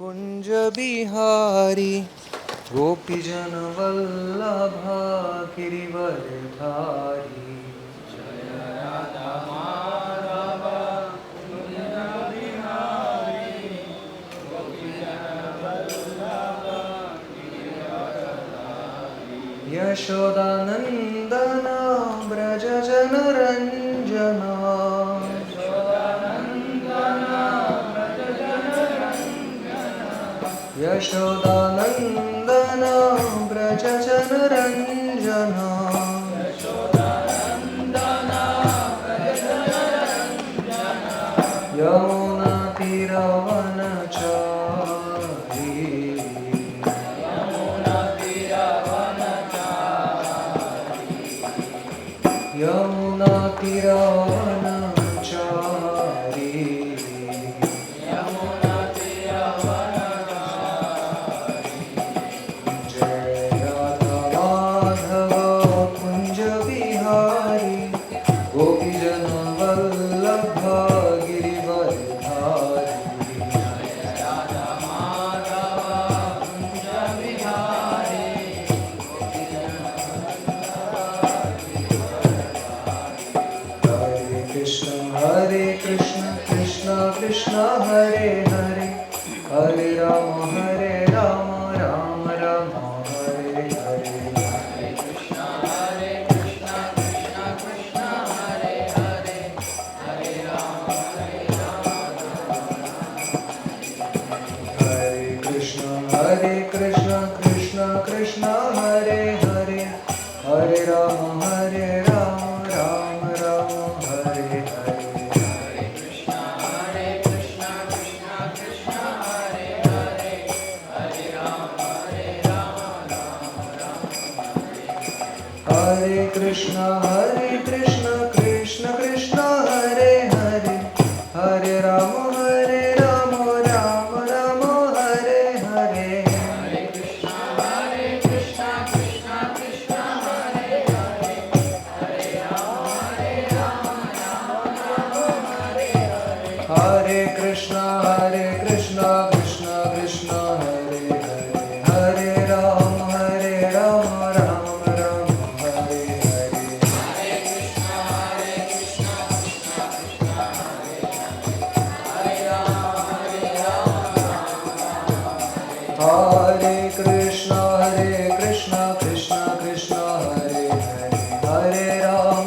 कुंज बिहारी गोपीजन वल्लभा गिरिवरधारी। यशोदानंदना व्रज जनरंजना यशोदानंदना व्रज जनरंजना यमुना तीरवनचारी यमुना तीरवनचारी जय राधा माधव कुंज बिहारी गोपीजन वल्लभ गिरिवरधारी। हरे कृष्ण कृष्ण कृष्ण हरे हरे हरे राम राम राम हरे हरे। हरे कृष्ण कृष्ण कृष्ण हरे हरे हरे राम हरे कृष्ण कृष्ण कृष्ण हरे हरे हरे राम राम राम हरे हरे। हरे कृष्ण कृष्ण कृष्ण हरे हरे हरे राम राम राम हरे हरे। हरे कृष्ण कृष्ण कृष्ण हरे हरे हरे राम राम हरे हरे। हरे कृष्ण कृष्ण कृष्ण हरे हरे हरे राम राम राम हरे हरे। हरे कृष्ण कृष्ण हरे हरे हरे राम हरे कृष्ण कृष्ण कृष्ण हरे हरे हरे राम राम हरे हरे। हरे कृष्ण कृष्ण हरे हरे राम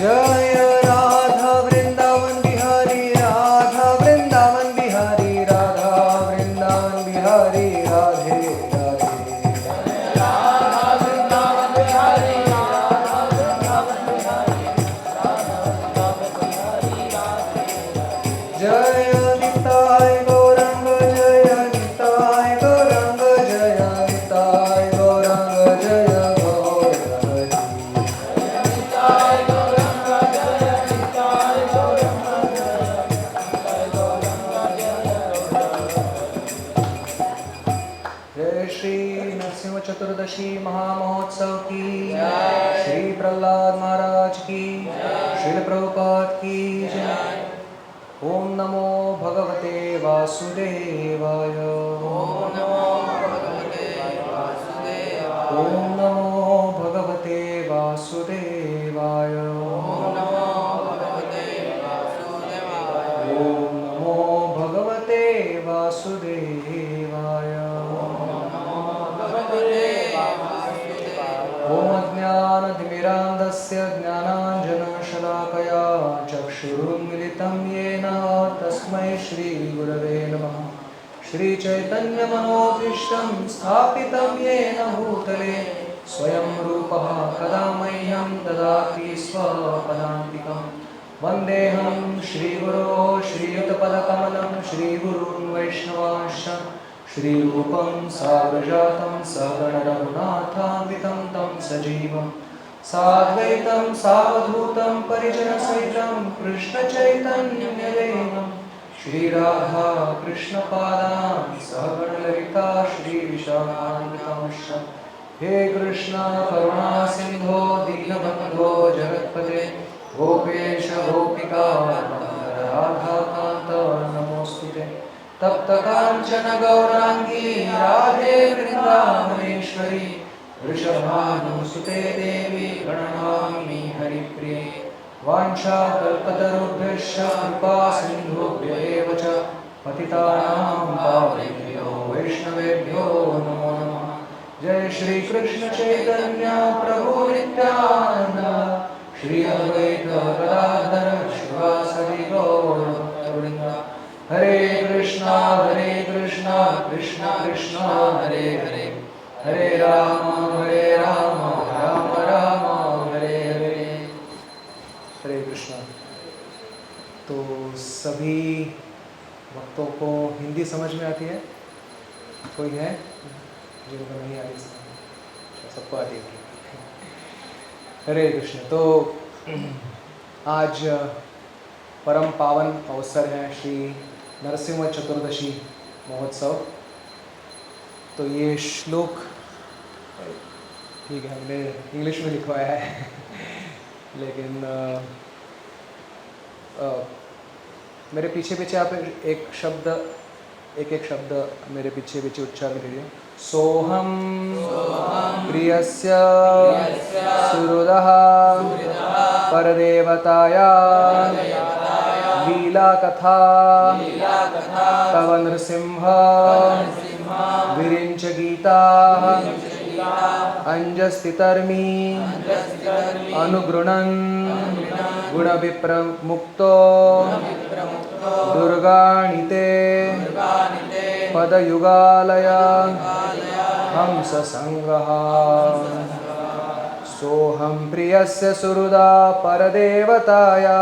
जय राधा वृंदावन बिहारी राधा वृंदावन बिहारी राधा वृंदावन बिहारी राधे राधे। राधा वृंदावन बिहारी राधा वृंदावन बिहारी राधा वृंदावन बिहारी राधे राधे। जय निताय गौरंग जय निताय गौरंग जय निताय गौरंग जय गौर हरि। निताय गौरंग जय निताय गौरंग जय निताय गौरंग जय जय श्री नरसिंह चतुर्दशी महामहोत्सव की श्री प्रहलाद महाराज की श्रील प्रभुपाद की जय। ओम नमो भगवते वासुदेवाय ओम नमो भगवते वासुदेवाय ओम नमो भगवते वासुदेवाय ओम नमो भगवते वासुदेवाय ओम नमो भगवते वासुदेवाय ओम अज्ञानतिमिरान्धस्य ज्ञानाञ्जनशलाकया चक्षुरुन्मिलितं येन तस्मै श्रीगुरवे नमः। श्रीचैतन्यमनोभीष्टं स्थापितं येन भूतले स्वयं रूपः कदा मह्यं ददाति स्वपदान्तिकं। वन्देऽहं श्रीगुरोः श्रीयुतपदकमलं श्रीगुरून् वैष्णवांश्च श्रीरूपं साग्रजातं सहगण रघुनाथान्वितं तं सजीवं साद्वैतं सावधूतं परिजनसहितं कृष्णचैतन्यदेवं श्रीराधा कृष्णपादान् सहगण ललिता श्रीविशाखान्वितांश्च हे कृष्ण करुणा सिंधो दीनबंधो जगत्पते गोपेश गोपिका राधा कांत नमोस्तुते तप्त कांचन गौरांगी राधे वृंदावनेश्वरी वृषभानुसुते देवी प्रणमामि हरिप्रिये वाञ्छाकल्पतरुभ्यश्च कृपा सिन्धुभ्य एव च पतितानां पावनेभ्यो वैष्णवेभ्यो नमो नमः जय श्री कृष्ण चैतन्य प्रभु नित्यानंद श्री अद्वैत गदाधर शिवासादि गौरवृंद हरे कृष्णा कृष्ण कृष्ण हरे हरे हरे राम राम राम हरे हरे। हरे कृष्णा। तो सभी भक्तों को हिंदी समझ में आती है? कोई है जिनको नहीं आती? सबको आती है। हरे कृष्ण। तो आज परम पावन अवसर है श्री नरसिंह चतुर्दशी महोत्सव। तो ये श्लोक ठीक है हमने इंग्लिश में लिखवाया है लेकिन मेरे पीछे पीछे आप एक शब्द मेरे पीछे उच्चारण करिए। सोहम प्रियस्य सुहृदः परदेवताया लीला कथा तव नृसिंह विरिंच गीता अंजस्तितर्मी अनुगृणन् गुणविप्रमुक्तो दुर्गाणिते पदयुगालय हंससंगः सोहं प्रियस्य सुहृदा परदेवताया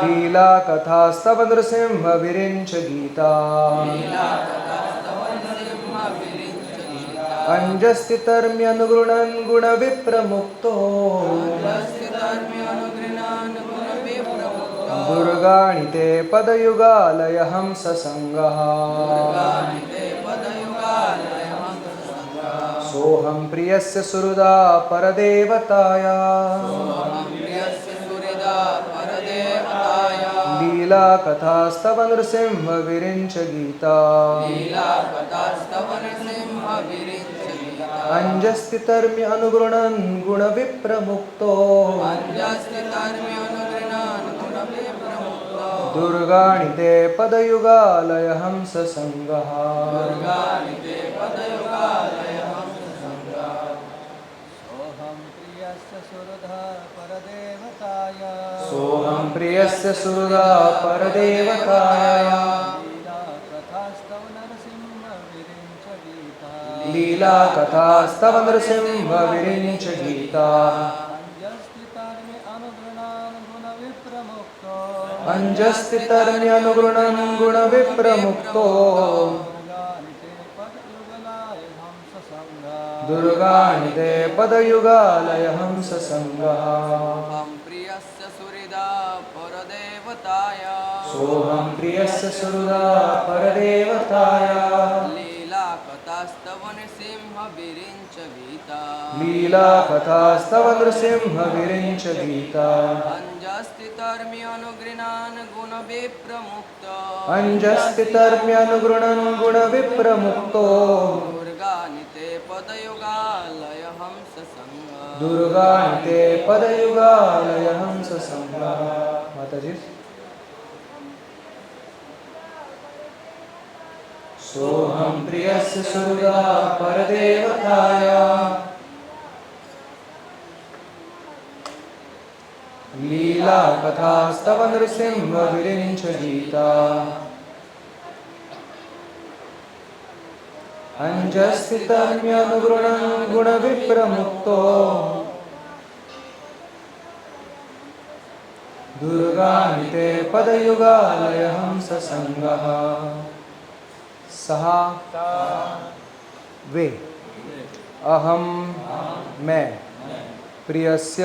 लीला कथास्तव नृसिंह विरिंच गीता अंजस्तितर्म्यनुगृणन् गुणविप्रमुक्तो दुर्गाणिते पदयुगालय हंससंगः सोहं प्रियस्य सुहृदा परदेवताया लीला कथास्तव नृसिंह विरिंच गीता अंजस्तितर्म्य अनुगृणन् गुणविप्रमुक्तो दुर्गाणिते पदयुगालय हंससंगः सोहं प्रियस्य सुहृदा परदेवताया लीला कथास्तव नृसिंह विरिंच गीता अंजस्तितर्म्यनुगृणन् गुणविप्रमुक्तो दुर्गाणिते पदयुगालय हंससंगः सोहं प्रियस्य सुहृदा परदेवताया लीला कथास्तव नृसिंह विरिंच गीता अंजस्तितर्म्यनुगृणन् गुणविप्रमुक्तो दुर्गाणिते पदयुगालय हंससंगः। माताजी सोहं प्रियस्य सुहृदा परदेवताया लीला कथास्तव नृसिंह विरिंच गीता अंजस्तितर्म्यनुगृणन् गुणविप्रमुक्तो दुर्गाणिते पदयुगालय हंससंगः। सहा वे अहम मैं प्रियस्य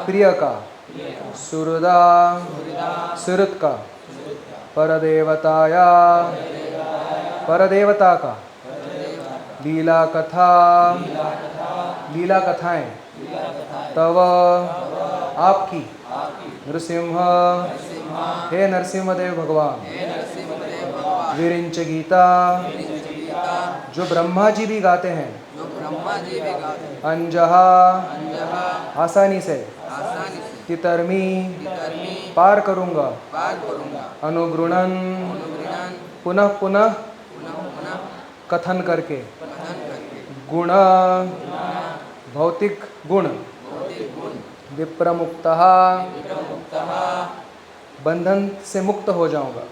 प्रिय का सुहृदा सुहृद का परदेवताया परदेवता का लीला कथा लीला कथाएं तव आपकी नृसिंह हे नरसिंहदेव भगवान विरिंच गीता जो ब्रह्मा जी भी गाते हैं अंजहा आसानी से तितरमी पार करूँगा अनुगृणन पुनः पुनः कथन करके गुण भौतिक गुण विप्रमुक्तः बंधन से मुक्त हो जाऊंगा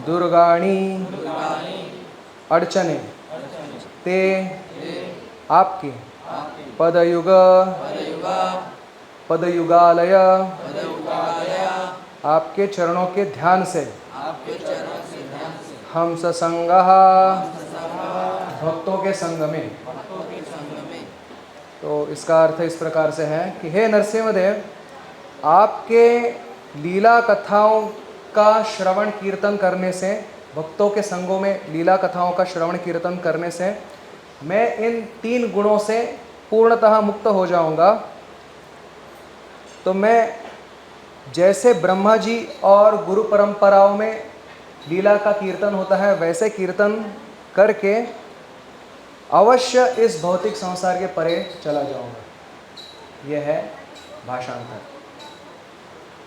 दुर्गाणी अड़चने ते आपके पदयुग पदयुगालय आपके चरणों के ध्यान से हम ससंग भक्तों के संग में। तो इसका अर्थ इस प्रकार से है कि हे नरसिंहदेव, आपके लीला कथाओं का श्रवण कीर्तन करने से, भक्तों के संगों में लीला कथाओं का श्रवण कीर्तन करने से मैं इन 3 गुणों से पूर्णतः मुक्त हो जाऊंगा। तो मैं जैसे ब्रह्मा जी और गुरु परंपराओं में लीला का कीर्तन होता है वैसे कीर्तन करके अवश्य इस भौतिक संसार के परे चला जाऊंगा। यह है भाषांतर।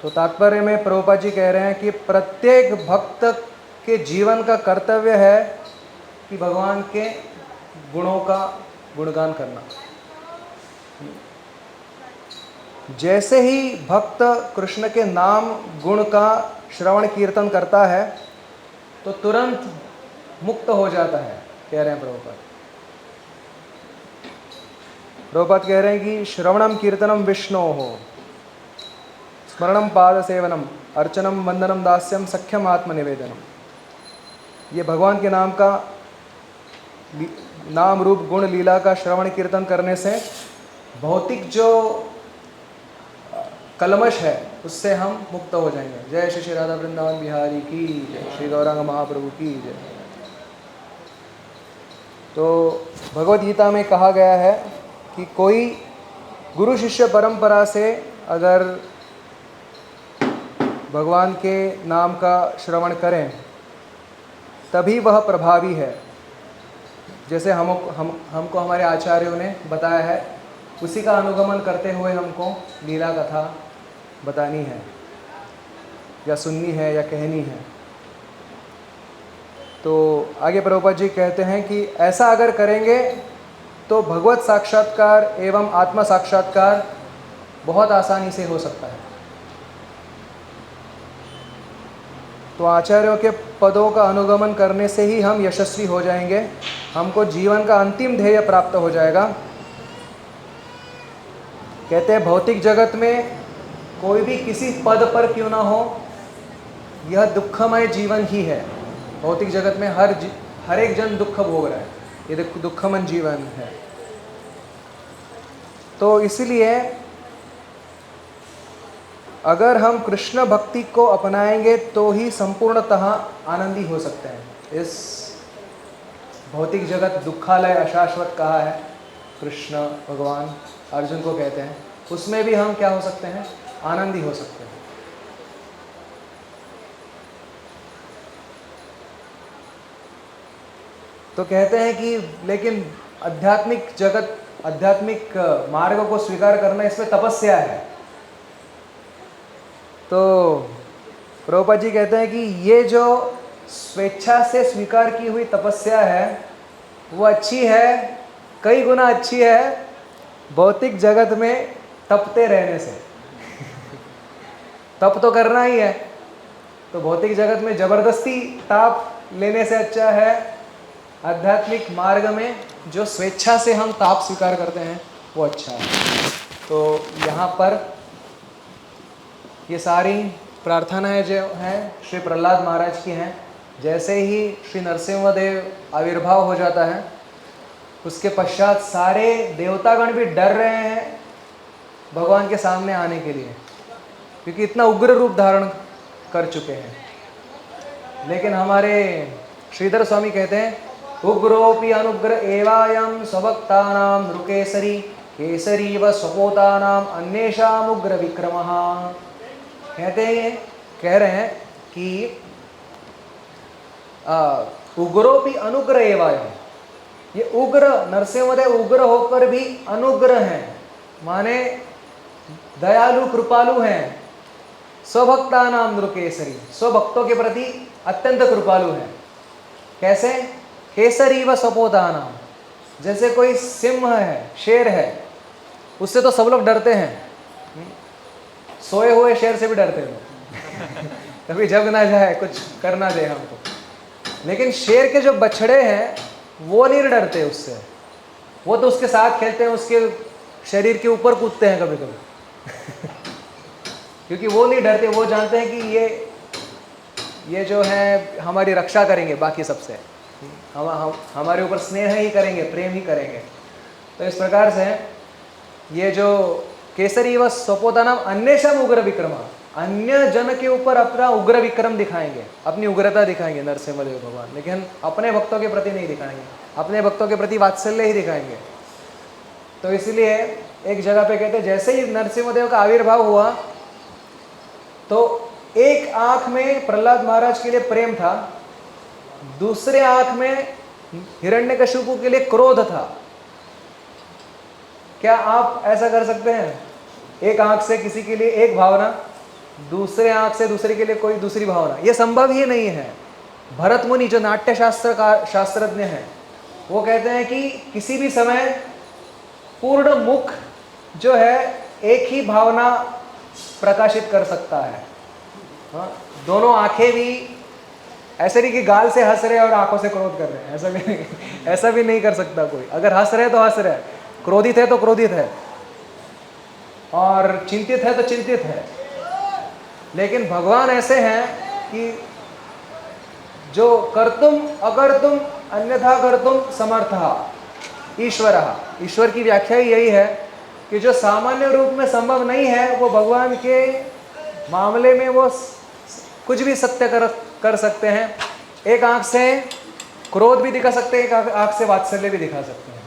तो तात्पर्य में प्रभुपाद जी कह रहे हैं कि प्रत्येक भक्त के जीवन का कर्तव्य है कि भगवान के गुणों का गुणगान करना। जैसे ही भक्त कृष्ण के नाम गुण का श्रवण कीर्तन करता है तो तुरंत मुक्त हो जाता है, कह रहे हैं प्रभुपाद। प्रभुपाद कह रहे हैं कि श्रवणम कीर्तनम विष्णो हो, स्मरणम पाद सेवनम, अर्चनम वंदनम दास्यम, सख्यम आत्मनिवेदनम। ये भगवान के नाम का नाम रूप गुण लीला का श्रवण कीर्तन करने से भौतिक जो कलमश है उससे हम मुक्त हो जाएंगे। जय श्री राधा वृंदावन बिहारी की जय, श्री गौरांग महाप्रभु की जय। तो भगवद गीता में कहा गया है कि कोई गुरु शिष्य परंपरा से अगर भगवान के नाम का श्रवण करें तभी वह प्रभावी है। जैसे हमको हमारे आचार्यों ने बताया है, उसी का अनुगमन करते हुए हमको लीला कथा बतानी है या सुननी है या कहनी है। तो आगे प्रभुपाद जी कहते हैं कि ऐसा अगर करेंगे तो भगवत साक्षात्कार एवं आत्मा साक्षात्कार बहुत आसानी से हो सकता है। तो आचार्यों के पदों का अनुगमन करने से ही हम यशस्वी हो जाएंगे, हमको जीवन का अंतिम ध्येय प्राप्त हो जाएगा। कहते हैं भौतिक जगत में कोई भी किसी पद पर क्यों ना हो, यह दुखमय जीवन ही है। भौतिक जगत में हर एक जन दुख भोग रहा है, ये दुखमय जीवन है। तो इसलिए अगर हम कृष्ण भक्ति को अपनाएंगे तो ही संपूर्णतः आनंदी हो सकते हैं। इस भौतिक जगत दुखालय अशाश्वत कहा है कृष्ण भगवान अर्जुन को कहते हैं, उसमें भी हम क्या हो सकते हैं, आनंदी हो सकते हैं। तो कहते हैं कि लेकिन आध्यात्मिक जगत, आध्यात्मिक मार्ग को स्वीकार करना, इसमें तपस्या है। तो प्रभुपाद जी कहते हैं कि ये जो स्वेच्छा से स्वीकार की हुई तपस्या है वो अच्छी है, कई गुना अच्छी है भौतिक जगत में तपते रहने से। तप तो करना ही है, तो भौतिक जगत में जबरदस्ती ताप लेने से अच्छा है आध्यात्मिक मार्ग में जो स्वेच्छा से हम ताप स्वीकार करते हैं वो अच्छा है। तो यहाँ पर ये सारी प्रार्थनाएं जो हैं श्री प्रहलाद महाराज की हैं। जैसे ही श्री नरसिंहदेव आविर्भाव हो जाता है उसके पश्चात सारे देवतागण भी डर रहे हैं भगवान के सामने आने के लिए, क्योंकि इतना उग्र रूप धारण कर चुके हैं। लेकिन हमारे श्रीधर स्वामी कहते हैं उग्रोपि अनुग्र एवायम स्वभक्तानां नृकेसरी केसरी व स्वपोतानां अन्येषाम् उग्र विक्रमः। कहते हैं, कह रहे हैं कि उग्रोपि अनुग्र एवायम, ये उग्र नरसिंहदेव उग्र होकर भी अनुग्र हैं, माने दयालु कृपालु हैं। स्वभक्तानां नृकेसरी, स्वभक्तों के प्रति अत्यंत कृपालु हैं। कैसे? केसरी व स्वपोतानां, जैसे कोई सिंह है, शेर है, उससे तो सब लोग डरते हैं, सोए हुए शेर से भी डरते हैं कभी जग ना जाए, कुछ कर ना दे हमको। लेकिन शेर के जो बछड़े हैं वो नहीं डरते उससे, वो तो उसके साथ खेलते हैं, उसके शरीर के ऊपर कूदते हैं कभी कभी क्योंकि वो नहीं डरते, वो जानते हैं कि ये जो है हमारी रक्षा करेंगे, बाकी सबसे हमारे ऊपर स्नेह ही करेंगे, प्रेम ही करेंगे। तो इस प्रकार से ये जो केसरी व स्वपोतानां अन्येषाम् उग्र विक्रमा, अन्य जन के ऊपर अपना उग्र विक्रम दिखाएंगे, अपनी उग्रता दिखाएंगे नरसिंहदेव भगवान, लेकिन अपने भक्तों के प्रति नहीं दिखाएंगे, अपने भक्तों के प्रति वात्सल्य ही दिखाएंगे। तो इसलिए एक जगह पे कहते हैं जैसे ही नरसिंहदेव का आविर्भाव हुआ तो एक आंख में प्रहलाद महाराज के लिए प्रेम था, दूसरे आंख में हिरण्यकशिपु के लिए क्रोध था। क्या आप ऐसा कर सकते हैं? एक आंख से किसी के लिए एक भावना, दूसरे आंख से दूसरे के लिए कोई दूसरी भावना, यह संभव ही नहीं है। भरत मुनि जो नाट्य शास्त्रज्ञ हैं, वो कहते हैं कि किसी भी समय पूर्ण मुख जो है एक ही भावना प्रकाशित कर सकता है। हाँ, दोनों आंखें भी ऐसे नहीं कि गाल से हंस रहे और आंखों से क्रोध कर रहे हैं, ऐसा भी नहीं कर सकता कोई। अगर हंस रहे तो हंस रहे, क्रोधित है तो क्रोधित है, और चिंतित है तो चिंतित है। लेकिन भगवान ऐसे हैं कि जो कर्तुम अकर्तुम अन्यथा कर्तुम समर्थः ईश्वरः। ईश्वर की व्याख्या ही यही है कि जो सामान्य रूप में संभव नहीं है, वो भगवान के मामले में वो कुछ भी सत्य कर सकते हैं। एक आंख से क्रोध भी दिखा सकते हैं, एक आंख से वात्सल्य भी दिखा सकते हैं।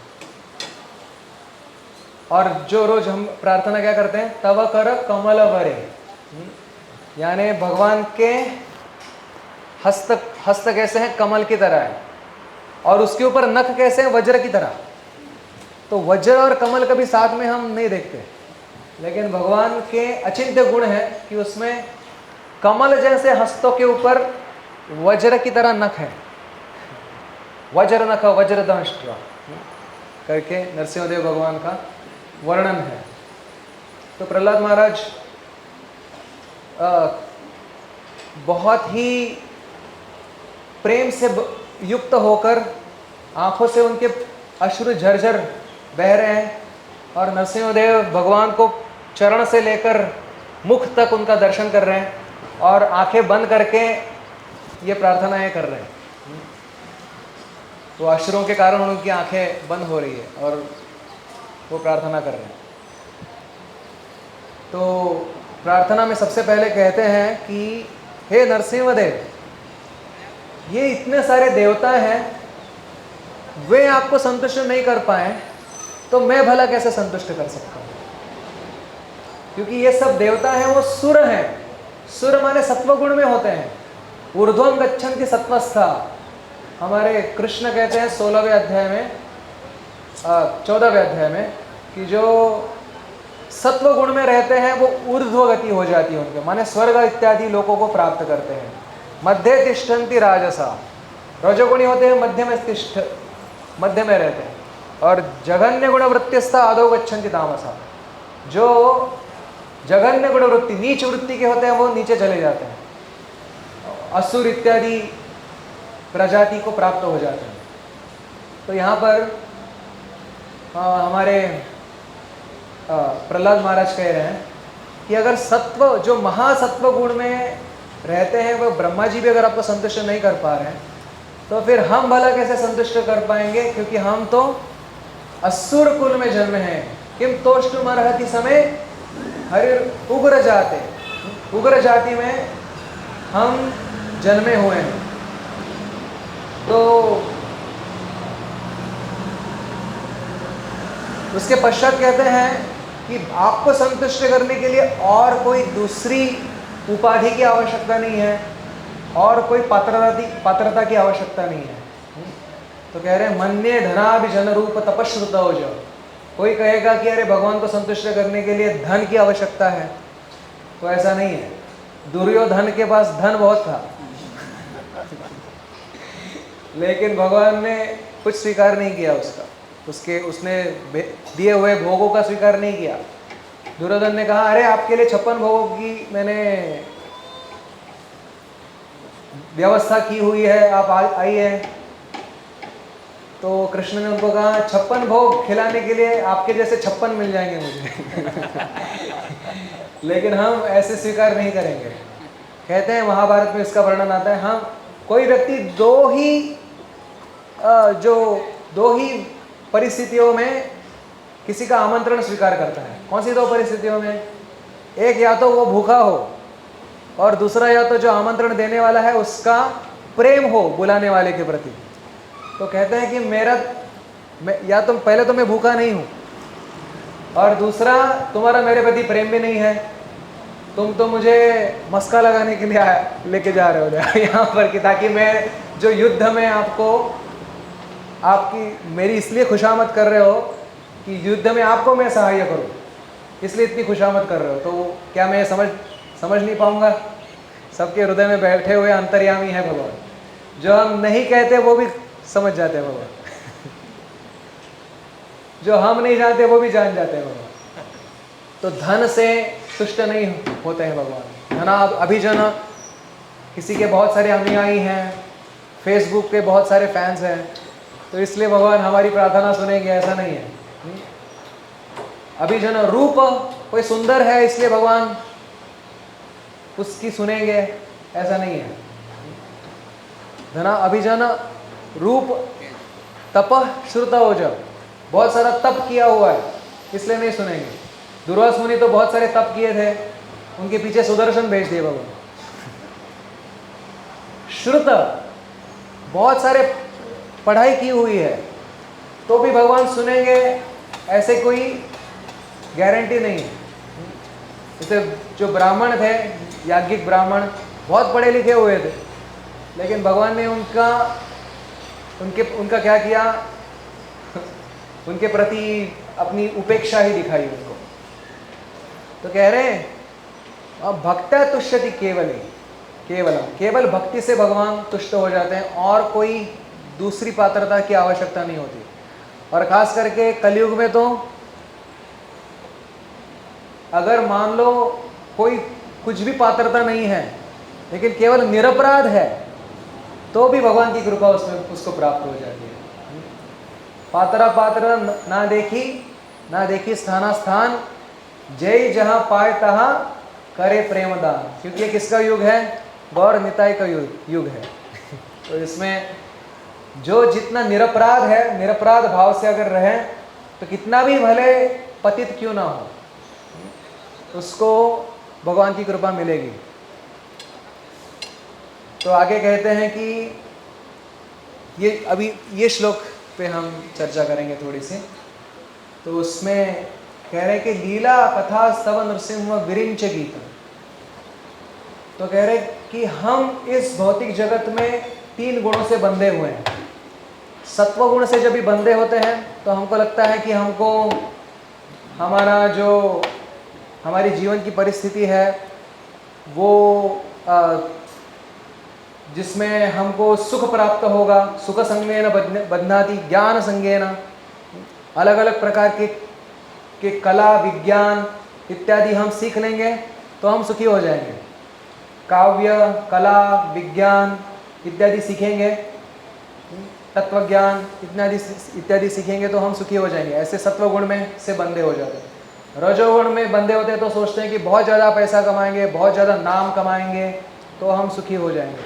और जो रोज हम प्रार्थना क्या करते हैं, तव कर कमल वरे, यानी भगवान के हस्त कैसे हैं, कमल की तरह है, और उसके ऊपर नख कैसे हैं, वज्र की तरह। तो वज्र और कमल कभी साथ में हम नहीं देखते, लेकिन भगवान के अचिंत्य गुण है कि उसमें कमल जैसे हस्तों के ऊपर वज्र की तरह नख है। वज्र नख वज्रदंष्ट करके नरसिंहदेव भगवान का वर्णन है। तो प्रहलाद महाराज बहुत ही प्रेम से युक्त होकर आंखों से उनके अश्रु झरझर बह रहे हैं, और नरसिंहदेव भगवान को चरण से लेकर मुख तक उनका दर्शन कर रहे हैं, और आंखें बंद करके ये प्रार्थनाएं कर रहे हैं। तो अश्रुओं के कारण उनकी आंखें बंद हो रही है और वो प्रार्थना कर रहे हैं। तो प्रार्थना में सबसे पहले कहते हैं कि हे नरसिंहदेव, ये इतने सारे देवता हैं, वे आपको संतुष्ट नहीं कर पाए तो मैं भला कैसे संतुष्ट कर सकता हूँ? क्योंकि ये सब देवता हैं, वो सुर हैं। सुर माने सत्वगुण में होते हैं। ऊर्ध्वं गच्छन्ति सत्वस्था, हमारे कृष्ण कहते हैं 16वें अध्याय में 14वें अध्याय में कि जो सत्व गुण में रहते हैं वो ऊर्ध्व गति हो जाती है उनके, माने स्वर्ग इत्यादि लोगों को प्राप्त करते हैं। मध्य तिष्ठन्ति राजसा, रजोगुणी होते हैं मध्य में रहते हैं, और जघन्य गुण वृत्तिस्था आदौ गच्छन्ति तामसा, जो जघन्य गुण वृत्ति नीच वृत्ति के होते हैं वो नीचे चले जाते हैं, असुर इत्यादि प्रजाति को प्राप्त हो जाते हैं। तो यहाँ पर हमारे प्रहलाद महाराज कह रहे हैं कि अगर सत्व जो महासत्व गुण में रहते हैं वो ब्रह्मा जी भी अगर आपको संतुष्ट नहीं कर पा रहे हैं, तो फिर हम भला कैसे संतुष्ट कर पाएंगे? क्योंकि हम तो असुर कुल में जन्मे हैं। किम तोष्टुमर्हति समय हरिर उग्र जाते, उग्र जाति में हम जन्मे हुए हैं। तो उसके पश्चात कहते हैं कि आपको संतुष्ट करने के लिए और कोई दूसरी उपाधि की आवश्यकता नहीं है, और कोई पात्रता की आवश्यकता नहीं है। तो कह रहे हैं मन्ये धनाभिजन रूप तपश्रुत हो जाओ। कोई कहेगा कि अरे भगवान को संतुष्ट करने के लिए धन की आवश्यकता है, तो ऐसा नहीं है। दुर्योधन के पास धन बहुत था लेकिन भगवान ने कुछ स्वीकार नहीं किया उसने दिए हुए भोगों का स्वीकार नहीं किया। दुर्योधन ने कहा अरे आपके लिए 56 भोगों की मैंने व्यवस्था की हुई है, आप आइए। तो कृष्ण ने उनको कहा 56 भोग खिलाने के लिए आपके जैसे 56 मिल जाएंगे मुझे लेकिन हम ऐसे स्वीकार नहीं करेंगे। कहते हैं महाभारत में इसका वर्णन आता है, हम कोई व्यक्ति दो ही परिस्थितियों में किसी का आमंत्रण स्वीकार करता है। कौन सी दो परिस्थितियों में? एक, या तो वो भूखा हो, और दूसरा या तो जो आमंत्रण देने वाला है उसका प्रेम हो बुलाने वाले के प्रति। तो कहते हैं कि या तो पहले तो मैं भूखा नहीं हूँ, और दूसरा तुम्हारा मेरे प्रति प्रेम भी नहीं है, तुम तो मुझे मस्का लगाने के लिए लेके जा रहे हो यहाँ पर कि ताकि मैं जो युद्ध में आपकी मेरी इसलिए खुशामद कर रहे हो कि युद्ध में आपको मैं सहाय्य करूँ, इसलिए इतनी खुशामद कर रहे हो। तो क्या मैं समझ नहीं पाऊंगा? सबके हृदय में बैठे हुए अंतर्यामी है भगवान, जो हम नहीं कहते वो भी समझ जाते हैं भगवान जो हम नहीं जानते वो भी जान जाते हैं भगवान। तो धन से तुष्ट नहीं होते हैं भगवान। धना अभिजन, किसी के बहुत सारे अनुयायी हैं, फेसबुक पे बहुत सारे फैंस हैं, तो इसलिए भगवान हमारी प्रार्थना सुनेंगे, ऐसा नहीं है। अभिजन रूप, कोई सुंदर है इसलिए भगवान उसकी सुनेंगे, ऐसा नहीं है। धना अभिजन रूप तप श्रुत हो जाओ, बहुत सारा तप किया हुआ है इसलिए नहीं सुनेंगे। दुर्वास मुनि तो बहुत सारे तप किए थे, उनके पीछे सुदर्शन भेज दिए भगवान। श्रुत, बहुत सारे पढ़ाई की हुई है तो भी भगवान सुनेंगे, ऐसे कोई गारंटी नहीं है। जैसे जो ब्राह्मण थे, याज्ञिक ब्राह्मण, बहुत पढ़े लिखे हुए थे, लेकिन भगवान ने उनका क्या किया उनके प्रति अपनी उपेक्षा ही दिखाई उनको। तो कह रहे हैं भक्ता तुष्यति केवल भक्ति से भगवान तुष्ट हो जाते हैं, और कोई दूसरी पात्रता की आवश्यकता नहीं होती। और खास करके कलयुग में तो अगर मान लो कोई कुछ भी पात्रता नहीं है लेकिन केवल निरपराध है, तो भी भगवान की कृपा उसको प्राप्त हो जाती है। पात्र ना देखी स्थान, जय जहां पाए तहां करे प्रेम दान। क्योंकि ये किसका युग है? गौर निताई का युग है। तो इसमें जो जितना निरपराध है, निरपराध भाव से अगर रहे तो कितना भी भले पतित क्यों ना हो, उसको भगवान की कृपा मिलेगी। तो आगे कहते हैं कि ये श्लोक पे हम चर्चा करेंगे थोड़ी सी। तो उसमें कह रहे हैं कि लीला कथा स्तव नृसिंह विरिंच गीत। तो कह रहे कि हम इस भौतिक जगत में 3 गुणों से बंधे हुए हैं। सत्व गुण से जब भी बंधे होते हैं तो हमको लगता है कि हमको हमारी जीवन की परिस्थिति है वो जिसमें हमको सुख प्राप्त होगा, सुख संगेन बध्नाति ज्ञान संगेन, अलग अलग प्रकार के कला विज्ञान इत्यादि हम सीख लेंगे तो हम सुखी हो जाएंगे। काव्य कला विज्ञान इत्यादि सीखेंगे, तत्व ज्ञान इत्यादि सीखेंगे तो हम सुखी हो जाएंगे। ऐसे सत्व गुण में से बंधे हो जाते हैं। रजोगुण में बंधे होते हैं तो सोचते हैं कि बहुत ज़्यादा पैसा कमाएंगे, बहुत ज़्यादा नाम कमाएंगे तो हम सुखी हो जाएंगे।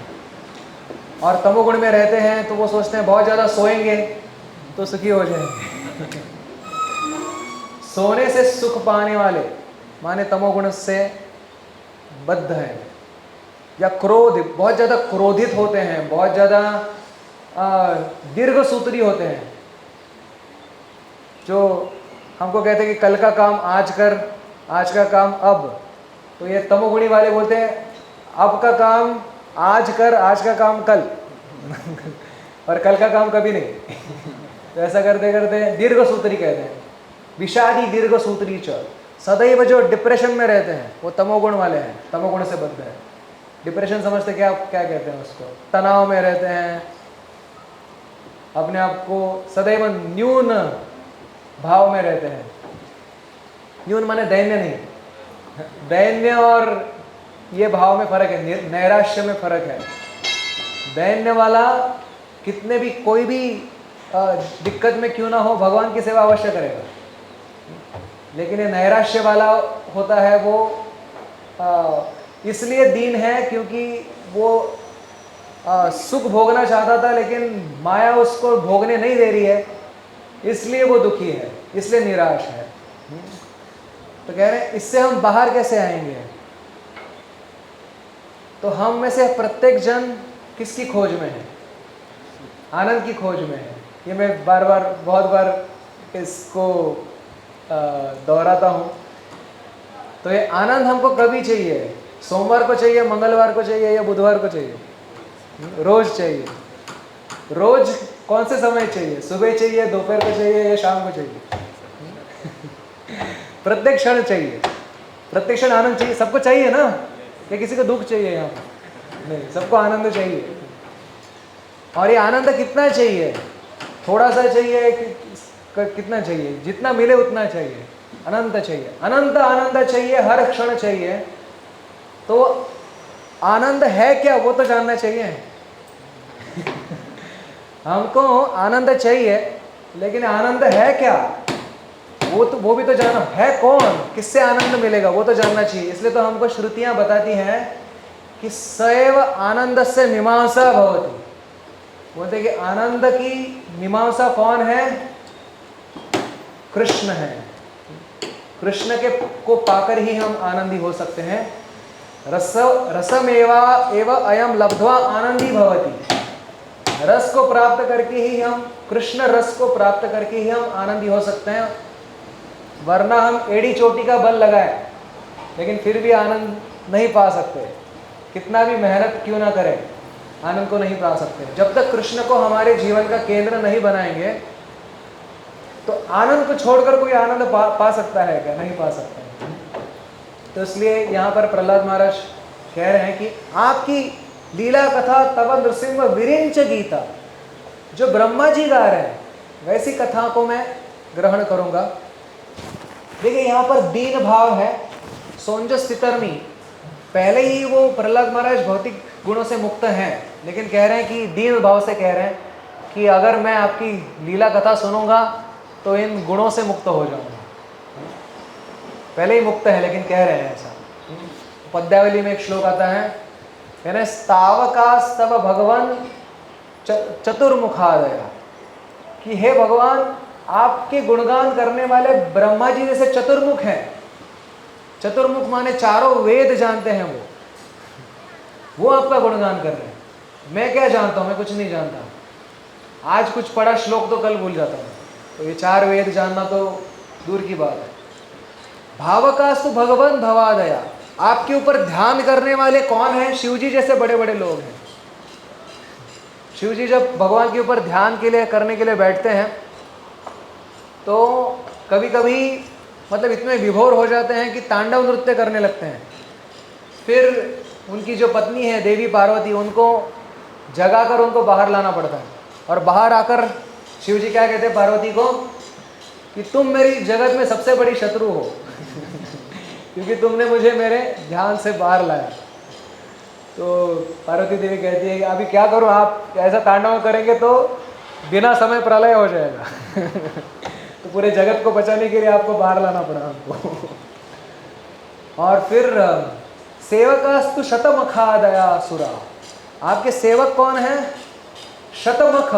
और तमोगुण में रहते हैं तो वो सोचते हैं बहुत ज़्यादा सोएंगे तो सुखी हो जाएंगे। सोने से सुख पाने वाले माने तमोगुण से बद्ध है, या क्रोध, बहुत ज़्यादा क्रोधित होते हैं, बहुत ज़्यादा दीर्घ सूत्री होते हैं, जो हमको कहते हैं कि कल का काम आज कर, आज का काम अब। तो ये तमोगुणी वाले बोलते हैं अब का काम आज कर, आज का काम कल और कल का काम कभी नहीं तो ऐसा करते करते दीर्घ सूत्री कहते हैं। विषादी दीर्घ सूत्री च, सदैव जो डिप्रेशन में रहते हैं वो तमोगुण वाले हैं, तमोगुण से बद्ध है। डिप्रेशन समझते क्या क्या कहते हैं उसको? तनाव में रहते हैं, अपने आप को सदैव न्यून भाव में रहते हैं। न्यून माने दैन्य नहीं, दैन्य और ये भाव में फर्क है, नैराश्य में फर्क है। दैन्य वाला कितने भी कोई भी दिक्कत में क्यों ना हो भगवान की सेवा अवश्य करेगा, लेकिन ये नैराश्य वाला होता है वो इसलिए दीन है क्योंकि वो सुख भोगना चाहता था लेकिन माया उसको भोगने नहीं दे रही है, इसलिए वो दुखी है, इसलिए निराश है। तो कह रहे हैं इससे हम बाहर कैसे आएंगे? तो हम में से प्रत्येक जन किसकी खोज में है? आनंद की खोज में है। ये मैं बार बार बहुत बार इसको दोहराता हूँ। तो ये आनंद हमको कभी चाहिए? सोमवार को चाहिए, मंगलवार को चाहिए या बुधवार को चाहिए? रोज चाहिए। रोज कौन से समय चाहिए? सुबह चाहिए, दोपहर को चाहिए या शाम को चाहिए? प्रत्येक क्षण चाहिए, प्रत्येक क्षण आनंद चाहिए। सबको चाहिए ना? या किसी को दुख चाहिए? यहाँ पर नहीं, सबको आनंद चाहिए। और ये आनंद कितना चाहिए? थोड़ा सा चाहिए कि कितना चाहिए? जितना मिले उतना चाहिए। अनंत चाहिए, अनंत आनंद चाहिए, हर क्षण चाहिए। तो आनंद है क्या वो तो जानना चाहिए हमको आनंद चाहिए, लेकिन आनंद है क्या वो भी तो जानना है। कौन, किससे आनंद मिलेगा वो तो जानना चाहिए। इसलिए तो हमको श्रुतियां बताती हैं कि सैव आनंद से मीमांसा भवति। बोलते कि आनंद की मीमांसा कौन है? कृष्ण है। कृष्ण के को पाकर ही हम आनंदी हो सकते हैं। रसमेवा एव अयम लब्ध्वा आनंदी भवति। रस को प्राप्त करके ही हम, कृष्ण रस को प्राप्त करके ही हम आनंदी हो सकते हैं। वरना हम एड़ी चोटी का बल लगाए लेकिन फिर भी आनंद नहीं पा सकते। कितना भी मेहनत क्यों ना करें, आनंद को नहीं पा सकते। जब तक कृष्ण को हमारे जीवन का केंद्र नहीं बनाएंगे तो आनंद को छोड़कर कोई आनंद पा सकता है क्या? नहीं पा सकता है। तो इसलिए यहाँ पर प्रहलाद महाराज कह रहे हैं कि आपकी लीला कथा तव नृसिंह विरिंच गीता, जो ब्रह्मा जी गा रहे हैं वैसी कथा को मैं ग्रहण करूँगा। देखिए यहाँ पर दीन भाव है, सोंज स्थितर्मी। पहले ही वो प्रहलाद महाराज भौतिक गुणों से मुक्त हैं, लेकिन कह रहे हैं कि दीन भाव से कह रहे हैं कि अगर मैं आपकी लीला कथा सुनूंगा तो इन गुणों से मुक्त हो जाऊंगा। पहले ही मुक्त है लेकिन कह रहे हैं ऐसा। पद्यावली में एक श्लोक आता है, यानी स्तावकास्तव भगवान चतुर्मुखादया, कि हे भगवान आपके गुणगान करने वाले ब्रह्मा जी जैसे चतुर्मुख हैं। चतुर्मुख माने चारों वेद जानते हैं वो आपका गुणगान कर रहे हैं। मैं क्या जानता हूँ? मैं कुछ नहीं जानता। आज कुछ पढ़ा श्लोक तो कल भूल जाता हूँ। तो ये चार वेद जानना तो दूर की बात है। भावकास्तु भगवान भवादया, आपके ऊपर ध्यान करने वाले कौन हैं? शिव जी जैसे बड़े बड़े लोग हैं। शिव जी जब भगवान के ऊपर ध्यान के लिए करने के लिए बैठते हैं तो कभी कभी मतलब इतने विभोर हो जाते हैं कि तांडव नृत्य करने लगते हैं। फिर उनकी जो पत्नी है देवी पार्वती, उनको जगाकर उनको बाहर लाना पड़ता है। और बाहर आकर शिव जी क्या कहते हैं पार्वती को कि तुम मेरी जगत में सबसे बड़ी शत्रु हो क्योंकि तुमने मुझे मेरे ध्यान से बाहर लाया। तो पार्वती देवी कहती है कि अभी क्या करूं, आप ऐसा तांडव करेंगे तो बिना समय प्रलय हो जाएगा तो पूरे जगत को बचाने के लिए आपको बाहर लाना पड़ा हमको और फिर सेवकास्तु शतमखादया सुरा, आपके सेवक कौन है? शतमख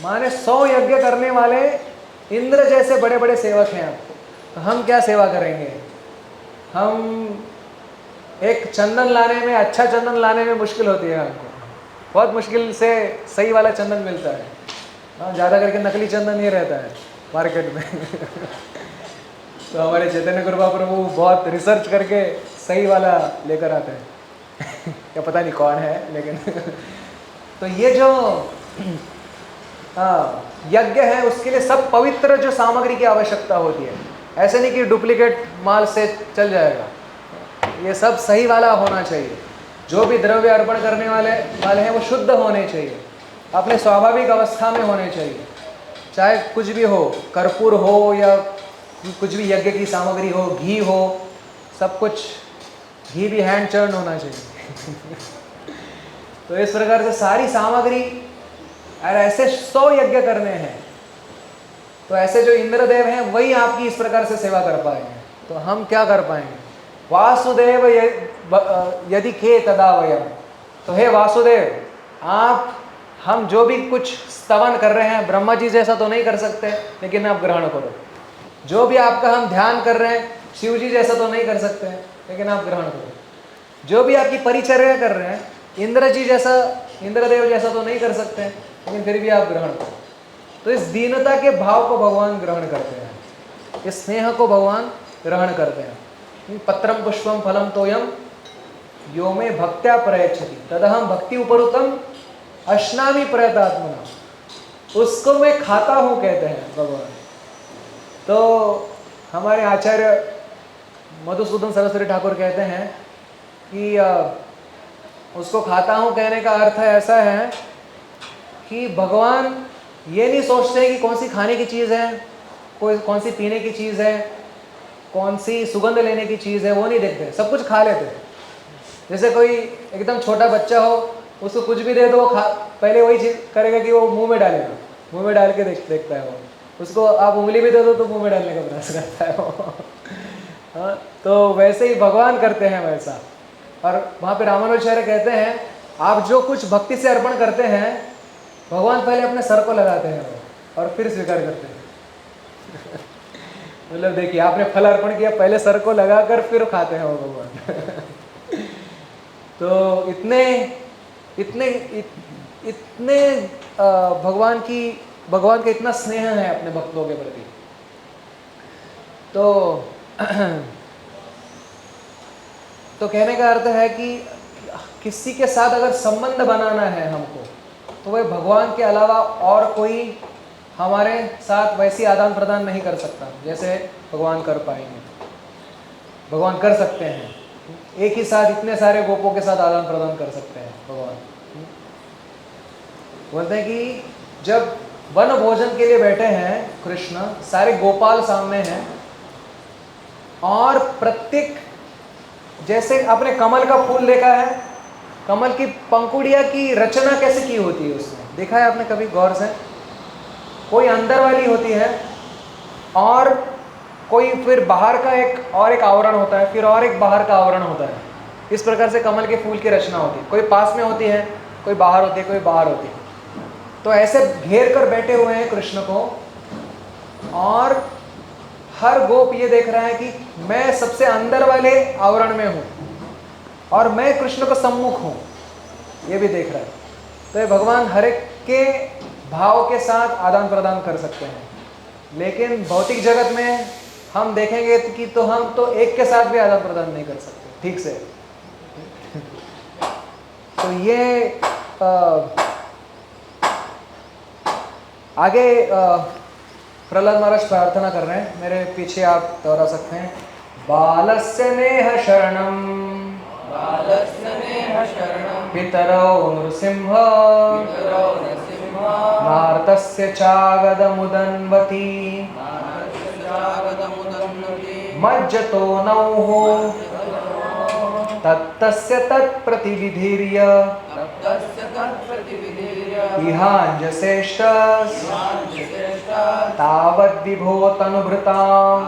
माने 100 यज्ञ करने वाले इंद्र जैसे बड़े बड़े सेवक हैं आपको। तो हम क्या सेवा करेंगे? हम एक चंदन लाने में, अच्छा चंदन लाने में मुश्किल होती है हमको। बहुत मुश्किल से सही वाला चंदन मिलता है। हाँ, ज़्यादा करके नकली चंदन ही रहता है मार्केट में। तो हमारे चैतन्य गुरु प्रभु बहुत रिसर्च करके सही वाला लेकर आते हैं। या पता नहीं कौन है, लेकिन तो ये जो यज्ञ है उसके लिए सब पवित्र जो सामग्री की आवश्यकता होती है। ऐसे नहीं कि डुप्लीकेट माल से चल जाएगा, ये सब सही वाला होना चाहिए। जो भी द्रव्य अर्पण करने वाले हैं वो शुद्ध होने चाहिए, अपने स्वाभाविक अवस्था में होने चाहिए। चाहे कुछ भी हो, कर्पूर हो या कुछ भी यज्ञ की सामग्री हो, घी हो, सब कुछ, घी भी हैंड चर्न होना चाहिए। तो इस प्रकार से सारी सामग्री, और ऐसे 100 यज्ञ करने हैं, तो ऐसे जो इंद्रदेव हैं वही आपकी इस प्रकार से सेवा कर पाएंगे। तो हम क्या कर पाएंगे? वासुदेव यदि के तदा वयम, तो हे वासुदेव, आप, हम जो भी कुछ स्तवन कर रहे हैं, ब्रह्मा जी जैसा तो नहीं कर सकते, लेकिन आप ग्रहण करो। जो भी आपका हम ध्यान कर रहे हैं, शिव जी जैसा तो नहीं कर सकते, लेकिन आप ग्रहण करो। जो भी आपकी परिचर्या कर रहे हैं, इंद्र जी जैसा, इंद्रदेव जैसा तो नहीं कर सकते, लेकिन फिर भी आप ग्रहण करो। तो इस दीनता के भाव को भगवान ग्रहण करते हैं, इस स्नेह को भगवान ग्रहण करते हैं। पत्रम पुष्पम फलम तोयम यो में भक्त्या प्रयच्छति तदहम भक्ति उपरुतम अश्नामि प्रयतात्मना, उसको मैं खाता हूँ कहते हैं भगवान। तो हमारे आचार्य मधुसूदन सरस्वती ठाकुर कहते हैं कि उसको खाता हूँ कहने का अर्थ ऐसा है कि भगवान ये नहीं सोचते कि कौन सी खाने की चीज़ है, कोई कौन सी पीने की चीज़ है, कौन सी सुगंध लेने की चीज़ है, वो नहीं देखते, सब कुछ खा लेते हैं। जैसे कोई एकदम छोटा बच्चा हो, उसको कुछ भी दे दो, वो पहले वही चीज़ करेगा कि वो मुंह में डालेगा, मुंह में डाल के देखता है वो। उसको आप उंगली भी दे दो तो मुंह में डालने का प्रयास करता है वो। हाँ, तो वैसे ही भगवान करते हैं वैसा। और वहाँ पे रामानुजाचार्य कहते हैं, आप जो कुछ भक्ति से अर्पण करते हैं, भगवान पहले अपने सर को लगाते हैं वो, और फिर स्वीकार करते हैं। मतलब देखिए, आपने फल अर्पण किया, पहले सर को लगाकर फिर खाते हैं वो भगवान। तो इतने भगवान का इतना स्नेह है अपने भक्तों के प्रति। तो कहने का अर्थ है कि किसी के साथ अगर संबंध बनाना है हमको, तो वह भगवान के अलावा और कोई हमारे साथ वैसी आदान प्रदान नहीं कर सकता जैसे भगवान कर पाएंगे। भगवान कर सकते हैं, एक ही साथ इतने सारे गोपों के साथ आदान प्रदान कर सकते हैं भगवान। बोलते हैं कि जब वन भोजन के लिए बैठे हैं कृष्ण, सारे गोपाल सामने हैं, और प्रत्येक, जैसे आपने कमल का फूल देखा है, कमल की पंखुड़िया की रचना कैसे की होती है उसमें, देखा है आपने कभी गौर से? कोई अंदर वाली होती है, और कोई फिर बाहर का एक आवरण होता है, फिर और एक बाहर का आवरण होता है। इस प्रकार से कमल के फूल की रचना होती है। कोई पास में होती है, कोई बाहर होती है, कोई बाहर होती है। तो ऐसे घेर कर बैठे हुए हैं कृष्ण को, और हर गोप ये देख रहा है कि मैं सबसे अंदर वाले आवरण में हूँ और मैं कृष्ण को सम्मुख हूँ, ये भी देख रहा है। तो ये भगवान हर एक के भाव के साथ आदान प्रदान कर सकते हैं। लेकिन भौतिक जगत में हम देखेंगे कि तो हम तो एक के साथ भी आदान प्रदान नहीं कर सकते ठीक से। तो ये आगे प्रहलाद महाराज प्रार्थना कर रहे हैं, मेरे पीछे आप दोहरा सकते हैं। बालस्य नेह शरणम पितरौ नृसिंह नार्तस्य चागदमुदन्वती मज्जतो नौः तत्तस्य तत्प्रतिविधीर्य इहाञ्जसेष्ट तावद्विभो तनुभृताम्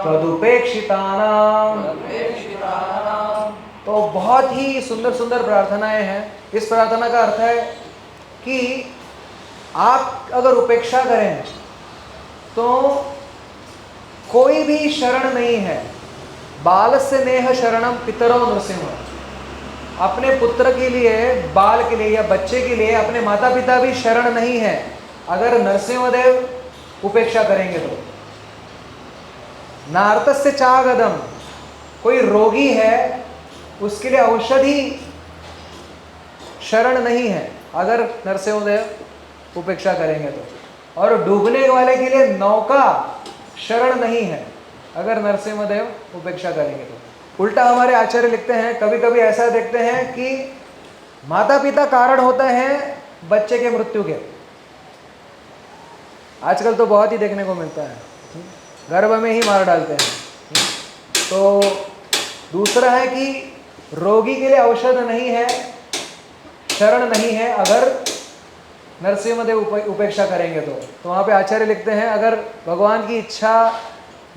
तदुपेक्षितानाम्। तो बहुत ही सुंदर सुंदर प्रार्थनाएं हैं। इस प्रार्थना का अर्थ है कि आप अगर उपेक्षा करें तो कोई भी शरण नहीं है। बालस्य नेह शरणम पितरो नृसिंह, अपने पुत्र के लिए, बाल के लिए या बच्चे के लिए अपने माता पिता भी शरण नहीं है अगर नरसिंहदेव उपेक्षा करेंगे तो। नार्तस्य चागदम, कोई रोगी है उसके लिए औषधि शरण नहीं है अगर नरसिंहदेव उपेक्षा करेंगे तो, और डूबने वाले के लिए नौका शरण नहीं है अगर नरसिंहदेव उपेक्षा करेंगे तो। उल्टा हमारे आचार्य लिखते हैं, कभी कभी ऐसा देखते हैं कि माता पिता कारण होता है बच्चे के मृत्यु के। आजकल तो बहुत ही देखने को मिलता है, गर्भ में ही मार डालते हैं। तो दूसरा है कि रोगी के लिए औषध नहीं है, शरण नहीं है अगर नरसिंहदेव उपेक्षा करेंगे तो वहाँ पे आचार्य लिखते हैं अगर भगवान की इच्छा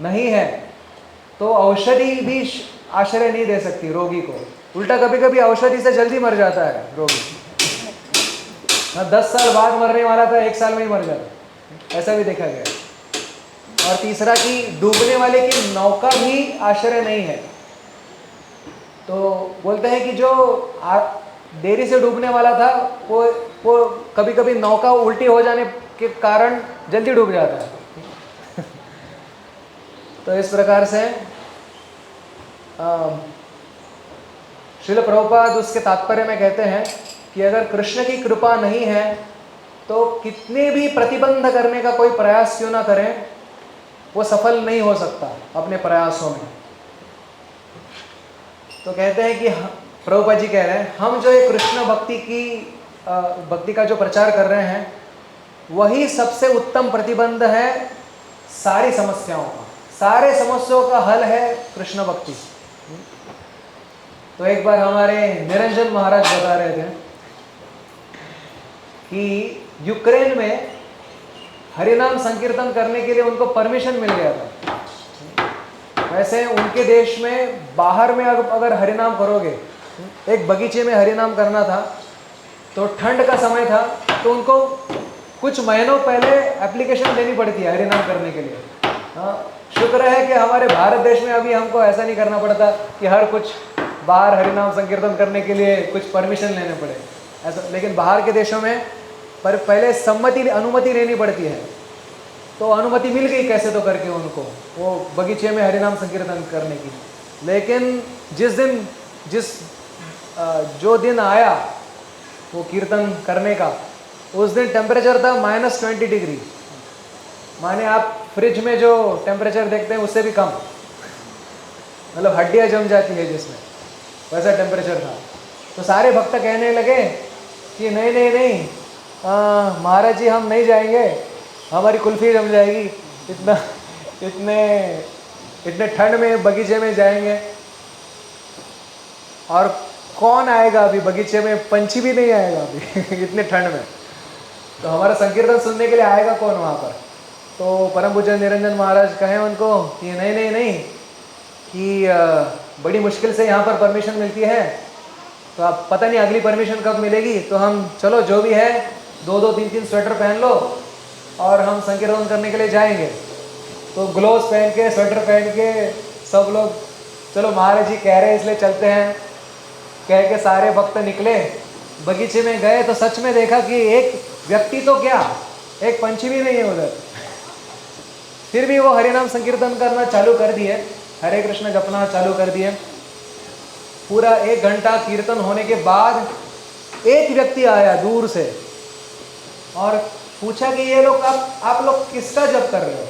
नहीं है तो औषधि भी आश्रय नहीं दे सकती रोगी को। उल्टा कभी कभी औषधि से जल्दी मर जाता है रोगी, 10 साल बाद मरने वाला था 1 साल में ही मर जाता, ऐसा भी देखा गया। और तीसरा कि डूबने वाले की नौका भी आश्रय नहीं है। तो बोलते हैं कि जो देरी से डूबने वाला था वो कभी कभी नौका उल्टी हो जाने के कारण जल्दी डूब जाता है। तो इस प्रकार से श्रील प्रभुपाद उसके तात्पर्य में कहते हैं कि अगर कृष्ण की कृपा नहीं है तो कितने भी प्रतिबंध करने का कोई प्रयास क्यों ना करें, वो सफल नहीं हो सकता अपने प्रयासों में। तो कहते हैं कि प्रभुपाद जी कह रहे हैं हम जो ये कृष्ण भक्ति का जो प्रचार कर रहे हैं वही सबसे उत्तम प्रतिबंध है सारी समस्याओं का। सारे समस्याओं का हल है कृष्ण भक्ति। तो एक बार हमारे निरंजन महाराज बता रहे थे कि यूक्रेन में हरिनाम संकीर्तन करने के लिए उनको परमिशन मिल गया था। वैसे उनके देश में बाहर में अगर हरिनाम करोगे, एक बगीचे में हरिनाम करना था तो ठंड का समय था तो उनको कुछ महीनों पहले एप्लीकेशन देनी पड़ती है हरिनाम करने के लिए। हाँ, शुक्र है कि हमारे भारत देश में अभी हमको ऐसा नहीं करना पड़ता कि हर कुछ बाहर हरिनाम संकीर्तन करने के लिए कुछ परमिशन लेने पड़े ऐसा। लेकिन बाहर के देशों में पहले अनुमति लेनी पड़ती है। तो अनुमति मिल गई कैसे तो करके उनको वो बगीचे में हरिनाम संकीर्तन करने की। लेकिन जो दिन आया वो कीर्तन करने का, उस दिन टेम्परेचर था -20 डिग्री। माने आप फ्रिज में जो टेम्परेचर देखते हैं उससे भी कम, मतलब हड्डियाँ जम जाती है जिसमें, वैसा टेम्परेचर था। तो सारे भक्त कहने लगे कि नहीं नहीं नहीं महाराज जी हम नहीं जाएंगे, हमारी कुल्फी जम जाएगी, इतने ठंड में बगीचे में जाएंगे और कौन आएगा अभी बगीचे में, पंछी भी नहीं आएगा अभी इतने ठंड में, तो हमारा संकीर्तन सुनने के लिए आएगा कौन वहाँ पर। तो परम पूज्य निरंजन महाराज कहें उनको कि नहीं नहीं नहीं कि बड़ी मुश्किल से यहाँ पर परमिशन मिलती है, तो आप पता नहीं अगली परमिशन कब मिलेगी, तो हम चलो जो भी है 2-2 3-3 स्वेटर पहन लो और हम संकीर्तन करने के लिए जाएंगे। तो ग्लोव्स पहन के स्वेटर पहन के सब लोग चलो महाराज जी कह रहे हैं इसलिए चलते हैं कह के सारे भक्त निकले। बगीचे में गए तो सच में देखा कि एक व्यक्ति तो क्या, एक पंछी भी नहीं है उधर। फिर भी वो हरिनाम संकीर्तन करना चालू कर दिए, हरे कृष्ण जपना चालू कर दिए। पूरा 1 घंटा कीर्तन होने के बाद एक व्यक्ति आया दूर से और पूछा कि ये लोग आप लोग किसका जप कर रहे हो।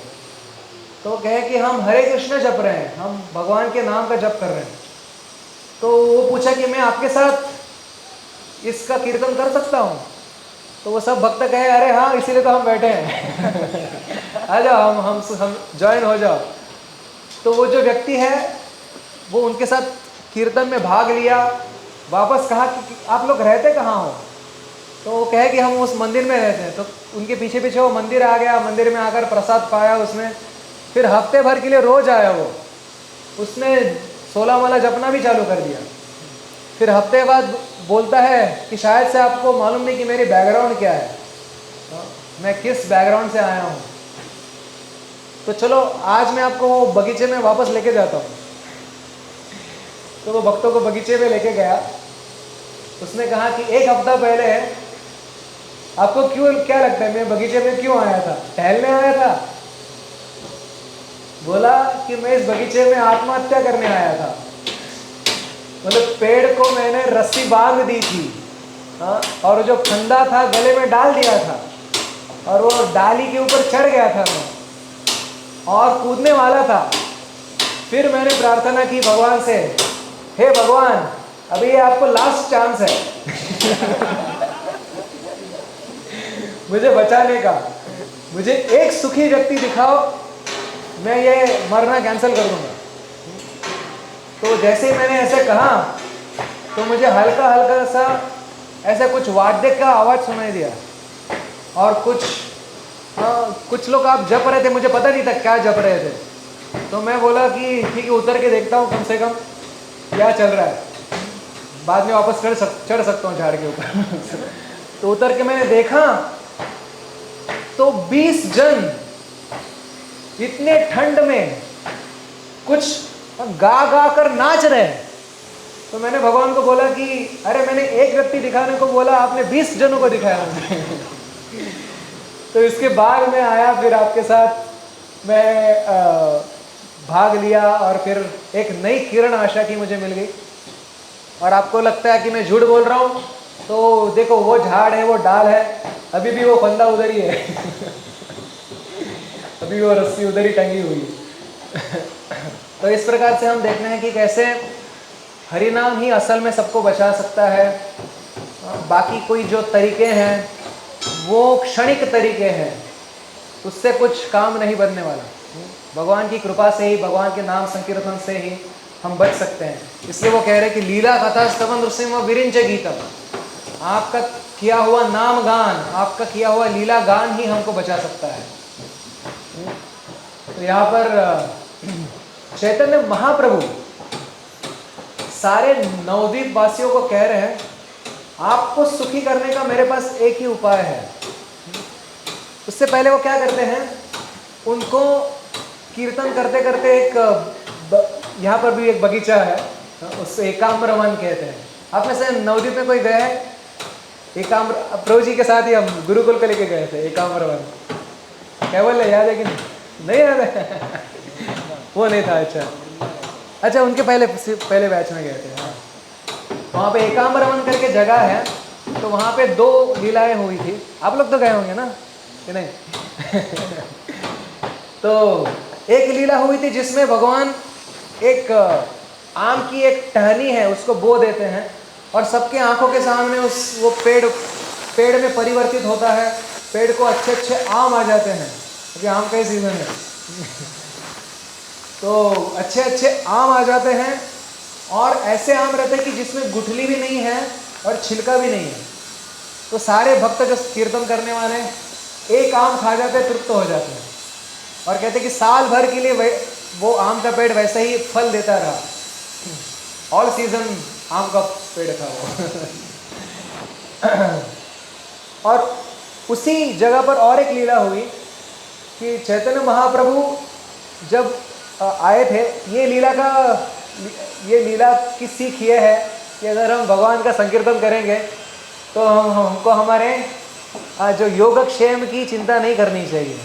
तो कहे कि हम हरे कृष्ण जप रहे हैं, हम भगवान के नाम का जप कर रहे हैं। तो वो पूछा कि मैं आपके साथ इसका कीर्तन कर सकता हूँ। तो वो सब भक्त कहे अरे हाँ इसीलिए तो हम बैठे हैं आ जाओ हम ज्वाइन हो जाओ। तो वो जो व्यक्ति है वो उनके साथ कीर्तन में भाग लिया, वापस कहा कि आप लोग रहते कहाँ हो। तो वो कहे कि हम उस मंदिर में रहते हैं। तो उनके पीछे पीछे वो मंदिर आ गया, मंदिर में आकर प्रसाद पाया उसने। फिर हफ्ते भर के लिए रोज आया वो, उसने 16 माला जपना भी चालू कर दिया। फिर हफ्ते बाद बोलता है कि शायद से आपको मालूम नहीं कि मेरी बैकग्राउंड क्या है, मैं किस बैकग्राउंड से आया हूँ। तो चलो आज मैं आपको वो बगीचे में वापस लेके जाता हूँ। तो वो भक्तों को बगीचे में लेके गया उसने कहा कि 1 हफ्ता पहले आपको क्या लगता है मैं बगीचे में क्यों आया था? टहलने आया था? बोला कि मैं इस बगीचे में आत्महत्या करने आया था। मतलब पेड़ को मैंने रस्सी बांध दी थी, हाँ, और जो फंदा था गले में डाल दिया था, और वो डाली के ऊपर चढ़ गया था मैं और कूदने वाला था। फिर मैंने प्रार्थना की भगवान से, हे भगवान, अभी ये आपको लास्ट चांस है मुझे बचाने का। मुझे एक सुखी व्यक्ति दिखाओ, मैं ये मरना कैंसिल कर दूंगा। तो जैसे ही मैंने ऐसे कहा तो मुझे हल्का हल्का सा ऐसा कुछ वाद्य का आवाज सुनाई दिया, और कुछ लोग आप जप रहे थे, मुझे पता नहीं था क्या जप रहे थे। तो मैं बोला कि ठीक है, उतर के देखता हूँ कम से कम क्या चल रहा है, बाद में वापस चढ़ सकता हूँ झाड़ के ऊपर तो उतर के मैंने देखा तो 20 जन इतने ठंड में कुछ गा गा कर नाच रहे। तो मैंने भगवान को बोला कि अरे मैंने एक व्यक्ति दिखाने को बोला, आपने 20 जनों को दिखाया तो इसके बाद में आया, फिर आपके साथ मैं भाग लिया, और फिर एक नई किरण आशा की मुझे मिल गई। और आपको लगता है कि मैं झूठ बोल रहा हूँ, तो देखो वो झाड़ है, वो डाल है, अभी भी वो फंदा उधर ही है अभी वो रस्सी उधर ही टंगी हुई है तो इस प्रकार से हम देखते हैं कि कैसे हरिनाम ही असल में सबको बचा सकता है। बाकी कोई जो तरीके हैं वो क्षणिक तरीके हैं, उससे कुछ काम नहीं बनने वाला। भगवान की कृपा से ही, भगवान के नाम संकीर्तन से ही हम बच सकते हैं। इसलिए वो कह रहे कि लीला कथा स्तवन नृसिंह विरिंच गीतम, आपका किया हुआ नाम गान, आपका किया हुआ लीला गान ही हमको बचा सकता है। तो यहाँ पर चैतन्य महाप्रभु सारे नवद्वीप वासियों को कह रहे हैं, आपको सुखी करने का मेरे पास एक ही उपाय है। उससे पहले वो क्या करते हैं, उनको कीर्तन करते करते यहाँ पर भी एक बगीचा है, उससे एकाम्र वन कहते हैं। आप में से नवद्वीप में कोई गए हैं? एकाम्र, प्रभु जी के साथ ही हम गुरुकुल को लेके गए थे एकाम्र वन। क्या बोल रहे, याद है कि नहीं याद है वो नहीं था। अच्छा उनके पहले बैच में गए थे। हाँ, वहाँ पे एकाम्र वन करके जगह है, तो वहाँ पे 2 लीलाएं हुई थी। आप लोग तो गए होंगे ना कि नहीं तो एक लीला हुई थी जिसमें भगवान एक आम की एक टहनी है उसको बो देते हैं, और सबके आंखों के सामने वो पेड़ में परिवर्तित होता है। पेड़ को अच्छे अच्छे आम आ जाते हैं, क्योंकि आम का ही सीजन है तो अच्छे अच्छे आम आ जाते हैं, और ऐसे आम रहते हैं कि जिसमें गुठली भी नहीं है और छिलका भी नहीं है। तो सारे भक्त जो कीर्तन करने वाले एक आम खा जाते हैं, तृप्त हो जाते हैं, और कहते हैं कि साल भर के लिए वो आम का पेड़ वैसे ही फल देता रहा। ऑल सीजन आम का पेड़ था वो और उसी जगह पर और एक लीला हुई कि चैतन्य महाप्रभु जब आए थे, ये लीला की सीख ये है कि अगर हम भगवान का संकीर्तन करेंगे तो हमको हमारे जो योगक्षेम की चिंता नहीं करनी चाहिए,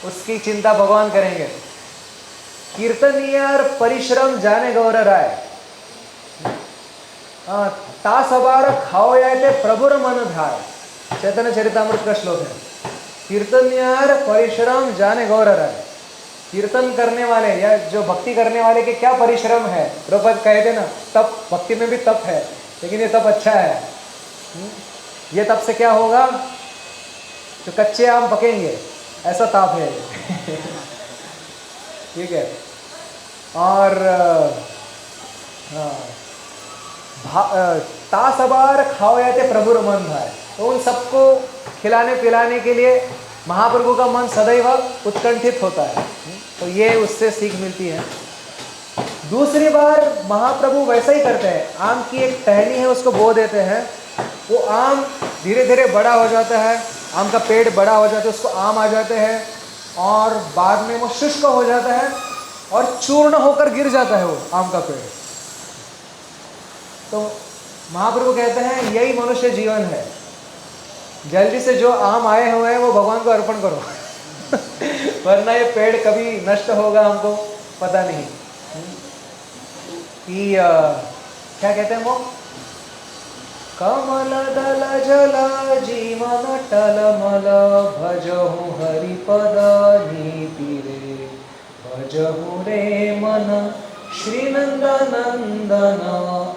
उसकी चिंता भगवान करेंगे। कीर्तनियर परिश्रम जाने गौर राय, तास अबार खाओ याते प्रभुर मन धाय, चैतन्य चरितामृत का श्लोक है। कीर्तनियर परिश्रम जाने गौर राय, कीर्तन करने वाले या जो भक्ति करने वाले के क्या परिश्रम है। प्रभुपाद कहते ना, तप, भक्ति में भी तप है, लेकिन ये तप अच्छा है। ये तप से क्या होगा, जो कच्चे आम पकेंगे, ऐसा ताप है ठीक है। और तासबार खाओ जाते प्रभु मन भाई, तो उन सबको खिलाने पिलाने के लिए महाप्रभु का मन सदैव उत्कंठित होता है। तो ये उससे सीख मिलती है। दूसरी बार महाप्रभु वैसा ही करते हैं, आम की एक टहनी है उसको बो देते हैं, वो आम धीरे धीरे बड़ा हो जाता है, आम का पेड़ बड़ा हो जाता है, उसको आम आ जाते हैं, और बाद में वो शुष्क हो जाता है और चूर्ण होकर गिर जाता है वो आम का पेड़। तो महाप्रभु कहते हैं यही मनुष्य जीवन है, जल्दी से जो आम आए हुए हैं वो भगवान को अर्पण करो वरना ये पेड़ कभी नष्ट होगा हमको पता नहीं। कि क्या कहते हैं वो, कमल दल जल जीवन टलमल भजहु हरिपद नीति रे, भजहु रे मन श्री नंदन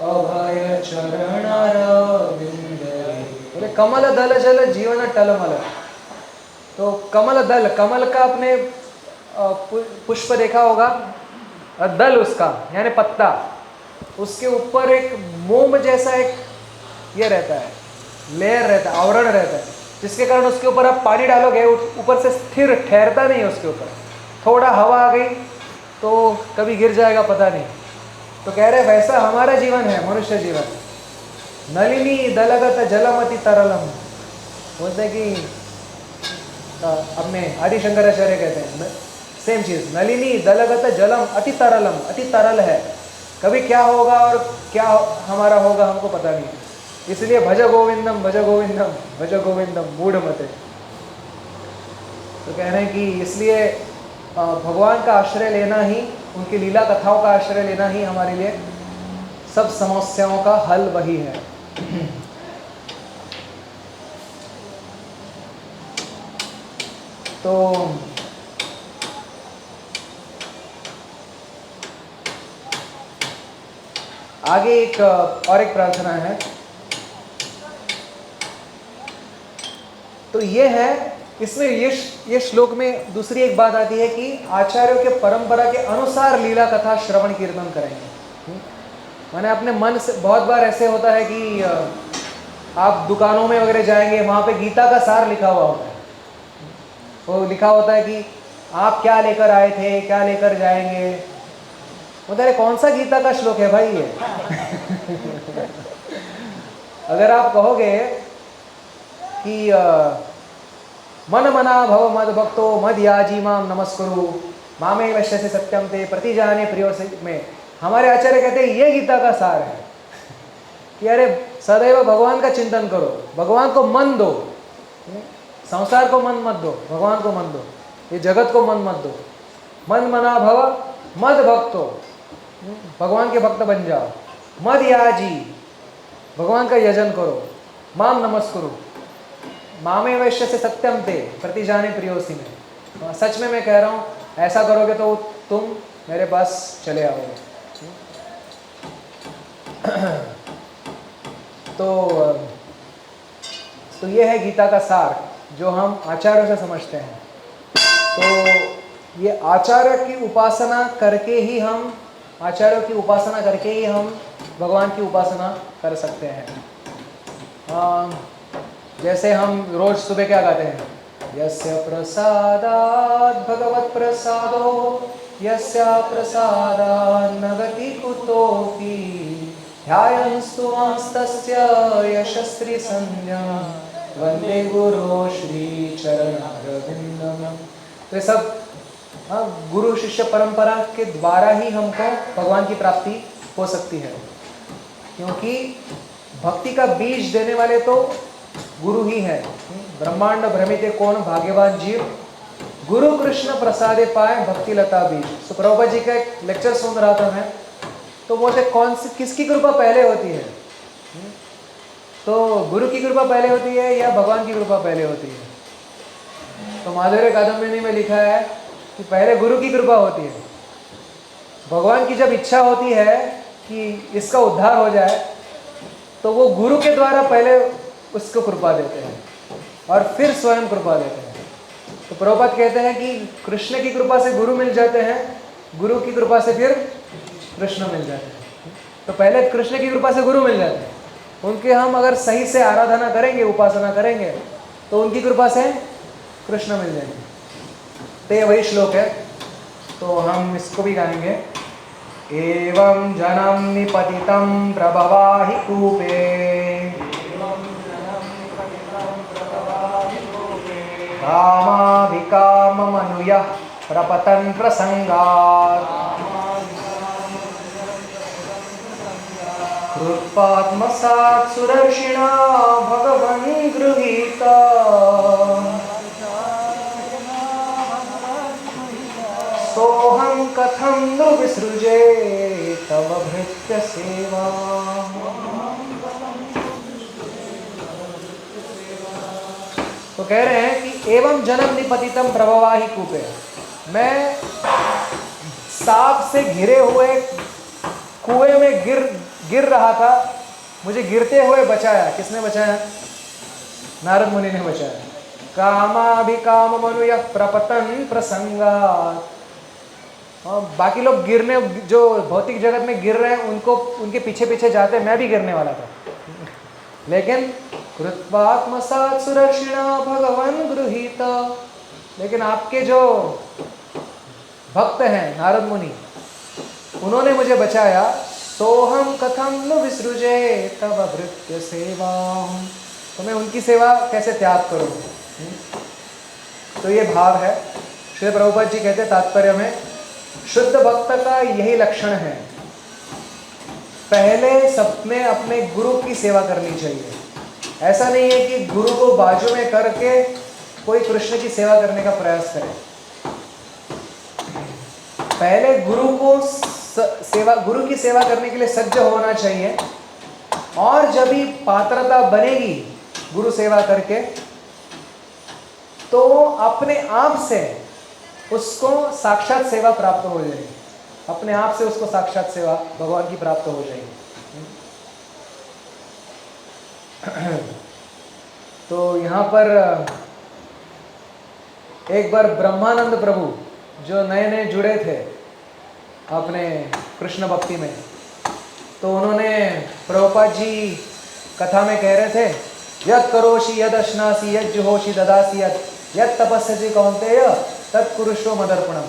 अभय चरणारविंद रे। बोले कमल दल जल जीवन टलमल, तो कमल दल, कमल का आपने पुष्प देखा होगा, दल उसका यानी पत्ता, उसके ऊपर एक मोम जैसा एक ये रहता है, लेयर रहता है, आवरण रहता है, जिसके कारण उसके ऊपर आप पानी डालोगे ऊपर से स्थिर ठहरता नहीं है उसके ऊपर, थोड़ा हवा आ गई तो कभी गिर जाएगा पता नहीं। तो कह रहे वैसा हमारा जीवन है, मनुष्य जीवन। नलिनी दलगत जलम अति तरलम, बोलते हैं कि अपने आदि शंकराचार्य कहते हैं सेम चीज, नलिनी दलगत जलम अति तरलम, अति तरल है, कभी क्या होगा और क्या हमारा होगा हमको पता नहीं। इसलिए भज गोविंदम भज गोविंदम भज गोविंदम मूढ़ मते। तो कह रहे हैं कि इसलिए भगवान का आश्रय लेना ही, उनकी लीला कथाओं का आश्रय लेना ही हमारे लिए सब समस्याओं का हल वही है। तो आगे एक और एक प्रार्थना है, तो ये है, इसमें ये श्लोक में दूसरी एक बात आती है कि आचार्यों के परंपरा के अनुसार लीला कथा श्रवण कीर्तन करेंगे। मैंने अपने मन से बहुत बार ऐसे होता है कि आप दुकानों में वगैरह जाएंगे, वहाँ पे गीता का सार लिखा हुआ होता है, वो लिखा होता है कि आप क्या लेकर आए थे, क्या लेकर जाएंगे। मतलब कौन सा गीता का श्लोक है भाई ये अगर आप कहोगे कि मन मना भव मद भक्तो मद याजी माम नमस्कुरु मामे वश्यसे सत्यम ते प्रतिजाने प्रियो से में, हमारे आचार्य कहते हैं ये गीता का सार है कि अरे सदैव भगवान का चिंतन करो, भगवान को मन दो, संसार को मन मत दो, भगवान को मन दो, ये जगत को मन मत दो। मन मना भव मद भक्तो, भगवान के भक्त बन जाओ। मद याजी, भगवान का यजन करो। माम नमस्कुरु, मामे वैश्य से सत्यम ते प्रतिजाने प्रियोसी में, सच में मैं कह रहा हूँ ऐसा करोगे तो तुम मेरे पास चले आओगे। तो ये है गीता का सार जो हम आचार्यों से समझते हैं। तो ये आचार्य की उपासना करके ही हम, आचार्यों की उपासना करके ही हम भगवान की उपासना कर सकते हैं। जैसे हम रोज सुबह क्या गाते हैं, यस्य प्रसादात् भगवत् प्रसादो यस्य प्रसादात् न गति कुतोऽपि ध्यायन्स्तुमास्तस्य यशस्वी संज्ञा वंदे गुरो श्री चरणारविंदम। तो ये सब गुरु शिष्य परंपरा के द्वारा ही हमको भगवान की प्राप्ति हो सकती है, क्योंकि भक्ति का बीज देने वाले तो गुरु ही है। ब्रह्मांड भ्रमिते कौन भाग्यवान जीव, गुरु कृष्ण प्रसादे पाए भक्ति लता बीज। तो प्रभुपाद जी का एक लेक्चर सुन रहा था मैं, तो बोलते कौन सी किसकी कृपा पहले होती है, तो गुरु की कृपा पहले होती है या भगवान की कृपा पहले होती है। तो माधुर्य कादंबिनी में लिखा है कि पहले गुरु की कृपा होती है। भगवान की जब इच्छा होती है कि इसका उद्धार हो जाए तो वो गुरु के द्वारा पहले उसको कृपा देते हैं और फिर स्वयं कृपा देते हैं। तो प्रभुपाद कहते हैं कि कृष्ण की कृपा से गुरु मिल जाते हैं, गुरु की कृपा से फिर कृष्ण मिल जाते हैं। तो पहले कृष्ण की कृपा से गुरु मिल जाते हैं, उनके हम अगर सही से आराधना करेंगे, उपासना करेंगे तो उनकी कृपा से कृष्ण मिल जाएंगे। तो ये वही श्लोक है, तो हम इसको भी गाएंगे। एवं जनम निपतितं प्रभवाहि कूपे कामाभिकाममनुयः प्रपतन् प्रसंगात् कृत्पात्मसात् सुदर्शिना भगवन् गृहीता सोऽहं कथं नु विसृजे तव भृत्य सेवा। तो कह रहे हैं कि एवं जन्म निपतितम प्रभवाहि कूपे, मैं सांप से घिरे हुए कुएं में गिर रहा था, मुझे गिरते हुए बचाया। किसने बचाया? नारद मुनि ने बचाया। कामाभिकाम मनुय प्रपतन प्रसंगात्। और बाकी लोग गिरने, जो भौतिक जगत में गिर रहे हैं, उनको उनके पीछे पीछे जाते, मैं भी गिरने वाला था, लेकिन कृत्वात्मसात् सुदर्शिना भगवन् गृहीता। लेकिन आपके जो भक्त हैं नारद मुनि, उन्होंने मुझे बचाया। सोहम कथम नु विसृजे तव भृत्य सेवा, तो मैं उनकी सेवा कैसे त्याग करूं? तो ये भाव है। श्री प्रभुपाद जी कहते तात्पर्य में, शुद्ध भक्त का यही लक्षण है, पहले सबने अपने गुरु की सेवा करनी चाहिए। ऐसा नहीं है कि गुरु को बाजू में करके कोई कृष्ण की सेवा करने का प्रयास करे। पहले गुरु की सेवा करने के लिए सज्ज होना चाहिए, और जब भी पात्रता बनेगी गुरु सेवा करके, तो अपने आप से उसको साक्षात सेवा प्राप्त हो जाएगी। अपने आप से उसको साक्षात सेवा भगवान की प्राप्त हो जाएगी। तो यहाँ पर एक बार ब्रह्मानंद प्रभु जो नए नए जुड़े थे अपने कृष्ण भक्ति में, तो उन्होंने प्रभुपाद जी कथा में कह रहे थे, यत् करोषि यद् अश्नासि यद् जुहोषि ददासि यत् तपस्यसि कौन्तेय तत्कुरुष्व मदर्पणम।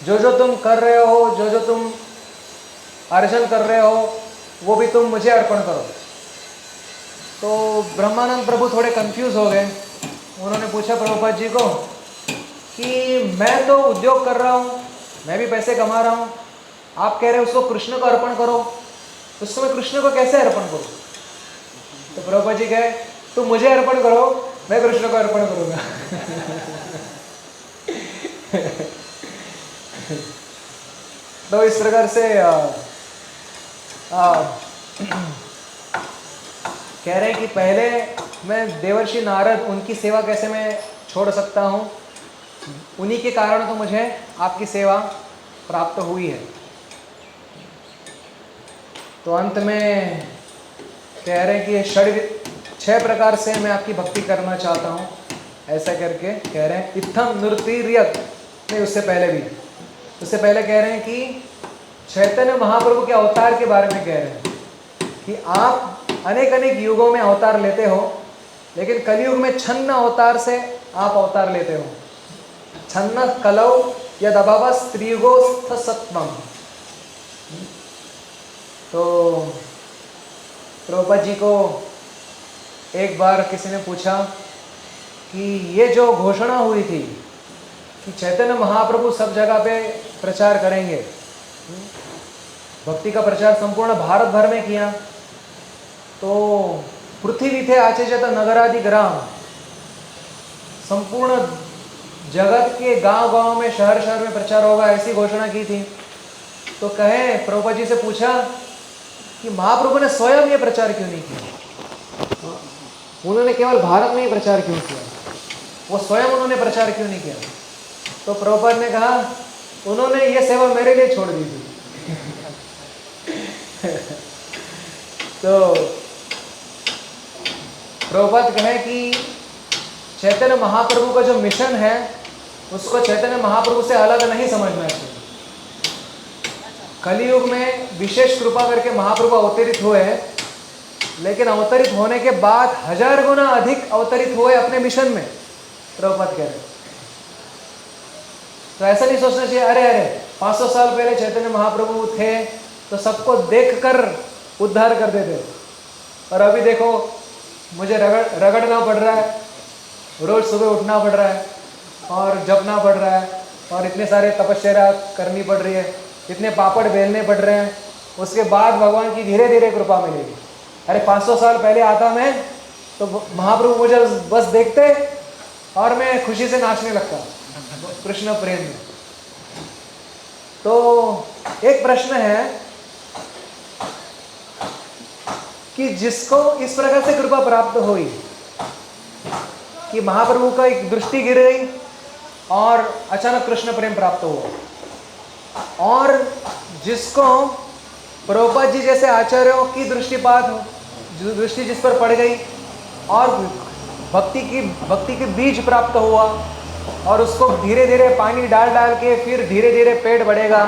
जो जो तुम कर रहे हो, जो जो तुम अर्जन कर रहे हो, वो भी तुम मुझे अर्पण करो। तो ब्रह्मानंद प्रभु थोड़े कंफ्यूज हो गए। उन्होंने पूछा प्रभुपाद जी को कि मैं तो उद्योग कर रहा हूँ, मैं भी पैसे कमा रहा हूँ, आप कह रहे हो उसको कृष्ण को अर्पण करो, उसको मैं कृष्ण को कैसे अर्पण करूँ? तो प्रभुपाद जी कहे, तुम मुझे अर्पण करो, मैं कृष्ण को अर्पण करूँगा। तो इस प्रकार से कह रहे हैं कि पहले मैं देवर्षि नारद, उनकी सेवा कैसे मैं छोड़ सकता हूँ? उन्हीं के कारण तो मुझे आपकी सेवा प्राप्त हुई है। तो अंत में कह रहे हैं कि 6 प्रकार से मैं आपकी भक्ति करना चाहता हूँ, ऐसा करके कह रहे हैं। इत्थम नृतिर्यत, नहीं उससे पहले भी, उससे पहले कह रहे हैं कि चैतन्य महाप्रभु के अवतार के बारे में कह रहे हैं कि आप अनेक अनेक युगों में अवतार लेते हो, लेकिन कलयुग में छन्न अवतार से आप अवतार लेते हो। छन्न कलौ यद अभाव स्त्रीगोस्थ सत्वम। तो प्रभुपाद जी को एक बार किसी ने पूछा कि ये जो घोषणा हुई थी कि चैतन्य महाप्रभु सब जगह पे प्रचार करेंगे, भक्ति का प्रचार संपूर्ण भारत भर में किया, तो पृथ्वी थे आचेजत नगरादि ग्राम, संपूर्ण जगत के गांव-गांव में, शहर-शहर में प्रचार होगा, ऐसी घोषणा की थी। तो कहे प्रभुपाद जी से पूछा कि महाप्रभु ने स्वयं ये प्रचार क्यों नहीं किया? उन्होंने केवल भारत में ही प्रचार क्यों किया? वो स्वयं उन्होंने प्रचार क्यों नहीं किया? तो प्रभुपाद ने कहा, उन्होंने ये सेवा मेरे लिए छोड़ दी थी। तो प्रभुपाद कहे कि चैतन्य महाप्रभु का जो मिशन है, उसको चैतन्य महाप्रभु से अलग नहीं समझना चाहिए। कलियुग में विशेष कृपा करके महाप्रभु अवतरित हुए, लेकिन अवतरित होने के बाद 1000 गुना अधिक अवतरित हुए अपने मिशन में, प्रभुपाद कह रहे। तो ऐसा नहीं सोचना चाहिए, अरे 500 साल पहले चैतन्य महाप्रभु थे तो सबको देखकर उद्धार कर देते, और अभी देखो मुझे रगड़ना पड़ रहा है, रोज सुबह उठना पड़ रहा है और जपना पड़ रहा है, और इतने सारे तपस्या करनी पड़ रही है, इतने पापड़ बेलने पड़ रहे हैं, उसके बाद भगवान की धीरे धीरे कृपा मिलेगी। अरे 500 साल पहले आता मैं तो महाप्रभु मुझे बस देखते और मैं खुशी से नाचने लगता कृष्ण प्रेम में। तो एक प्रश्न है कि जिसको इस प्रकार से कृपा प्राप्त हुई कि महाप्रभु का एक दृष्टि गिर गई और अचानक कृष्ण प्रेम प्राप्त हुआ, और जिसको प्रभुपाद जी जैसे आचार्यों की दृष्टिपात हो, दृष्टि जिस पर पड़ गई और भक्ति की बीज प्राप्त हुआ, और उसको धीरे धीरे पानी डाल डाल के फिर धीरे धीरे पेड़ बढ़ेगा,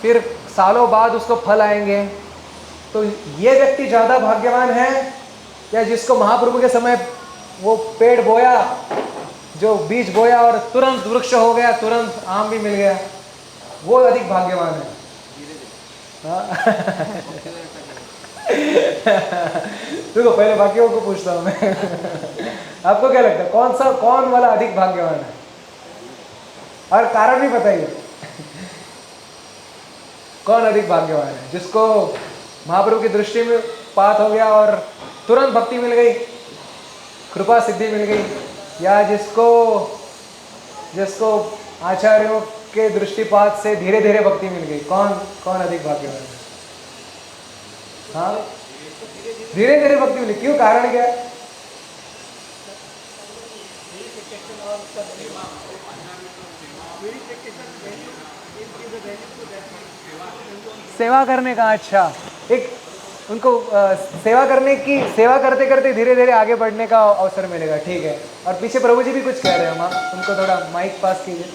फिर सालों बाद उसको फल आएंगे। तो ये व्यक्ति ज़्यादा भाग्यवान है या जिसको महाप्रभु के समय वो पेड़ बोया, जो बीज बोया और तुरंत वृक्ष हो गया, तुरंत आम भी मिल गया, वो अधिक भाग्यवान है? देखो पहले बाकियों को पूछता हूँ मैं। आपको क्या लगता है कौन वाला अधिक भाग्यवान है? और कारण भी बताइए कौन अधिक भाग्यवान है? जिसको महाप्रभु की दृष्टि में पात हो गया और तुरंत भक्ति मिल गई, कृपा सिद्धि मिल गई, या जिसको आचार्यों के दृष्टिपात से धीरे धीरे भक्ति मिल गई? कौन अधिक भाग्यवान है? हाँ, धीरे धीरे भक्ति मिली। क्यों? कारण क्या है? सेवा करने का। अच्छा, एक उनको सेवा करते करते धीरे धीरे आगे बढ़ने का अवसर मिलेगा। ठीक है। और पीछे प्रभु जी भी कुछ कह रहे हैं, हम उनको थोड़ा माइक पास कीजिए।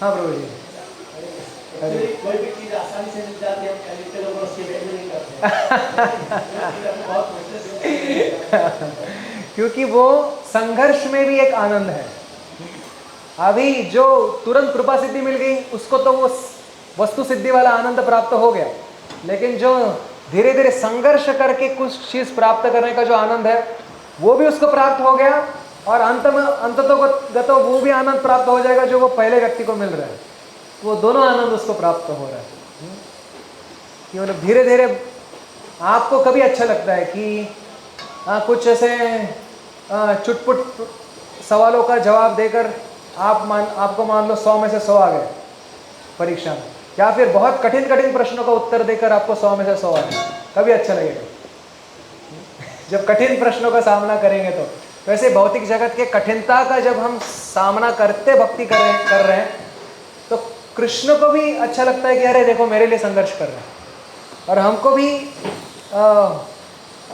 हाँ प्रभु जी। कोई भी चीज आसानी से मिल जाती है, हम लोग उसकी वैल्यू नहीं करते। क्योंकि वो संघर्ष में भी एक आनंद है। अभी जो तुरंत कृपा सिद्धि मिल गई उसको तो वो वस्तु सिद्धि वाला आनंद प्राप्त हो गया, लेकिन जो धीरे धीरे संघर्ष करके कुछ चीज प्राप्त करने का जो आनंद है वो भी उसको प्राप्त हो गया, और अंततोगतो वो भी आनंद प्राप्त हो जाएगा जो वो पहले व्यक्ति को मिल रहा है। वो दोनों आनंद उसको प्राप्त हो रहा है। कि मतलब धीरे धीरे आपको कभी अच्छा लगता है कि कुछ ऐसे चुटपुट सवालों का जवाब देकर आपको मान लो 100 में से 100 आ गए परीक्षा में, या फिर बहुत कठिन प्रश्नों का उत्तर देकर आपको 100 में से 100 आ गए? कभी अच्छा लगेगा जब कठिन प्रश्नों का सामना करेंगे। तो वैसे भौतिक जगत के कठिनता का जब हम सामना करते भक्ति कर रहे हैं तो कृष्ण को भी अच्छा लगता है कि अरे देखो मेरे लिए संघर्ष कर रहे हैं, और हमको भी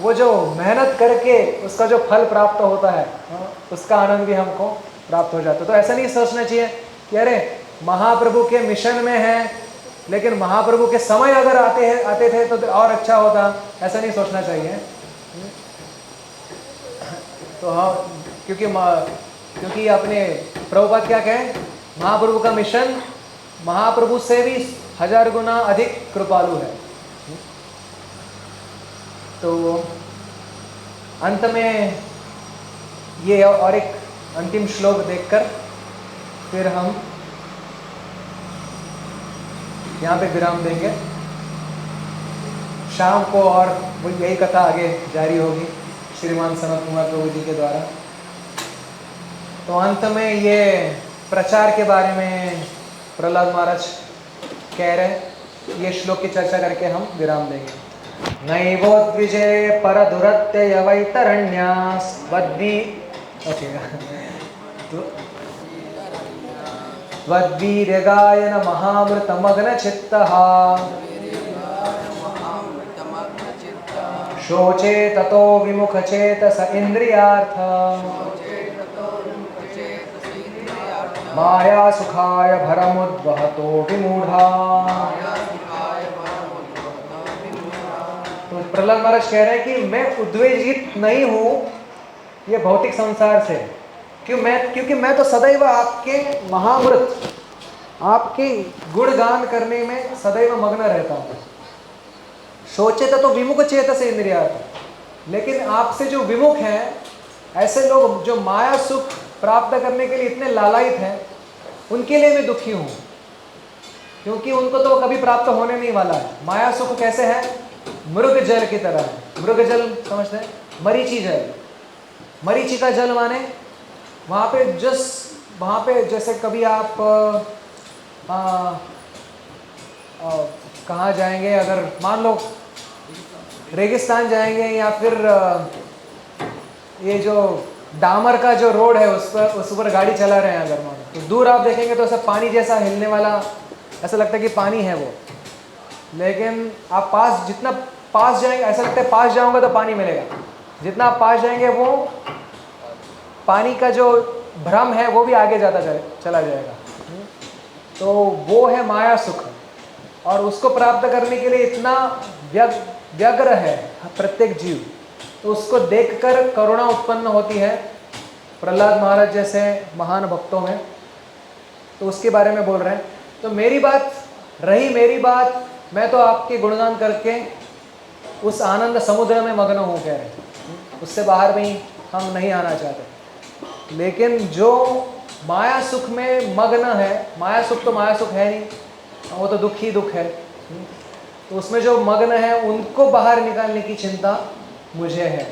वो जो मेहनत करके उसका जो फल प्राप्त होता है उसका आनंद भी हमको प्राप्त हो जाता है। तो ऐसा नहीं सोचना चाहिए कि अरे महाप्रभु के मिशन में है, लेकिन महाप्रभु के समय अगर आते थे तो और अच्छा होता, ऐसा नहीं सोचना चाहिए। तो हाँ, क्योंकि अपने प्रभुपाद क्या कहें, महाप्रभु का मिशन महाप्रभु से भी 1000 गुना अधिक कृपालु है। तो अंत में ये और एक अंतिम श्लोक देखकर फिर हम यहाँ पे विराम देंगे। शाम को और वो यही कथा आगे जारी होगी श्रीमान सनत कुमार प्रभु जी के द्वारा। तो अंत में ये प्रचार के बारे में प्रहलाद महाराज कह रहे, ये श्लोक की चर्चा करके हम विराम देंगे। नैवोद्विजय परदुरत्यय वैतरण्यास वद्वीर्यगायन महामृतमग्न चित्तः शोचे ततो विमुख चेतस इंद्रियार्थ माया सुखाय भरमुद्वहतो विमूढ़ा। तो प्रहलाद महाराज कह रहे हैं कि मैं उद्वेजित नहीं हूँ ये भौतिक संसार से, क्योंकि मैं तो सदैव आपके महामृत, आपके गुणगान करने में सदैव मग्न रहता हूँ। सोचे तो विमुख चेत से इंद्रिया, लेकिन आपसे जो विमुख हैं, ऐसे लोग जो माया सुख प्राप्त करने के लिए इतने लालायित हैं, उनके लिए मैं दुखी हूँ, क्योंकि उनको तो कभी प्राप्त होने नहीं वाला है। माया सुख कैसे है? मृग जल की तरह है। मृग जल समझते हैं? मरीचि जल। मरीचि का जल माने वहाँ पे जैसे कभी आप कहाँ जाएंगे, अगर मान लो रेगिस्तान जाएंगे, या फिर ये जो डामर का जो रोड है उस पर गाड़ी चला रहे हैं अगर मान, तो दूर आप देखेंगे तो सब पानी जैसा हिलने वाला, ऐसा लगता है कि पानी है वो। लेकिन आप जितना पास जाएंगे, ऐसा लगता है पास जाऊंगा तो पानी मिलेगा। जितना आप पास जाएंगे वो पानी का जो भ्रम है वो भी आगे चला जाएगा। तो वो है माया सुख, और उसको प्राप्त करने के लिए इतना व्यग्र है प्रत्येक जीव, तो उसको देखकर करुणा उत्पन्न होती है प्रहलाद महाराज जैसे महान भक्तों में। तो उसके बारे में बोल रहे हैं। तो मेरी बात, मैं तो आपके गुणगान करके उस आनंद समुद्र में मग्न हूँ, कह रहे हैं। उससे बाहर भी हम नहीं आना चाहते। लेकिन जो माया सुख में मग्न है, माया सुख तो माया सुख है नहीं, वो तो दुख ही दुख है, तो उसमें जो मग्न है उनको बाहर निकालने की चिंता मुझे है।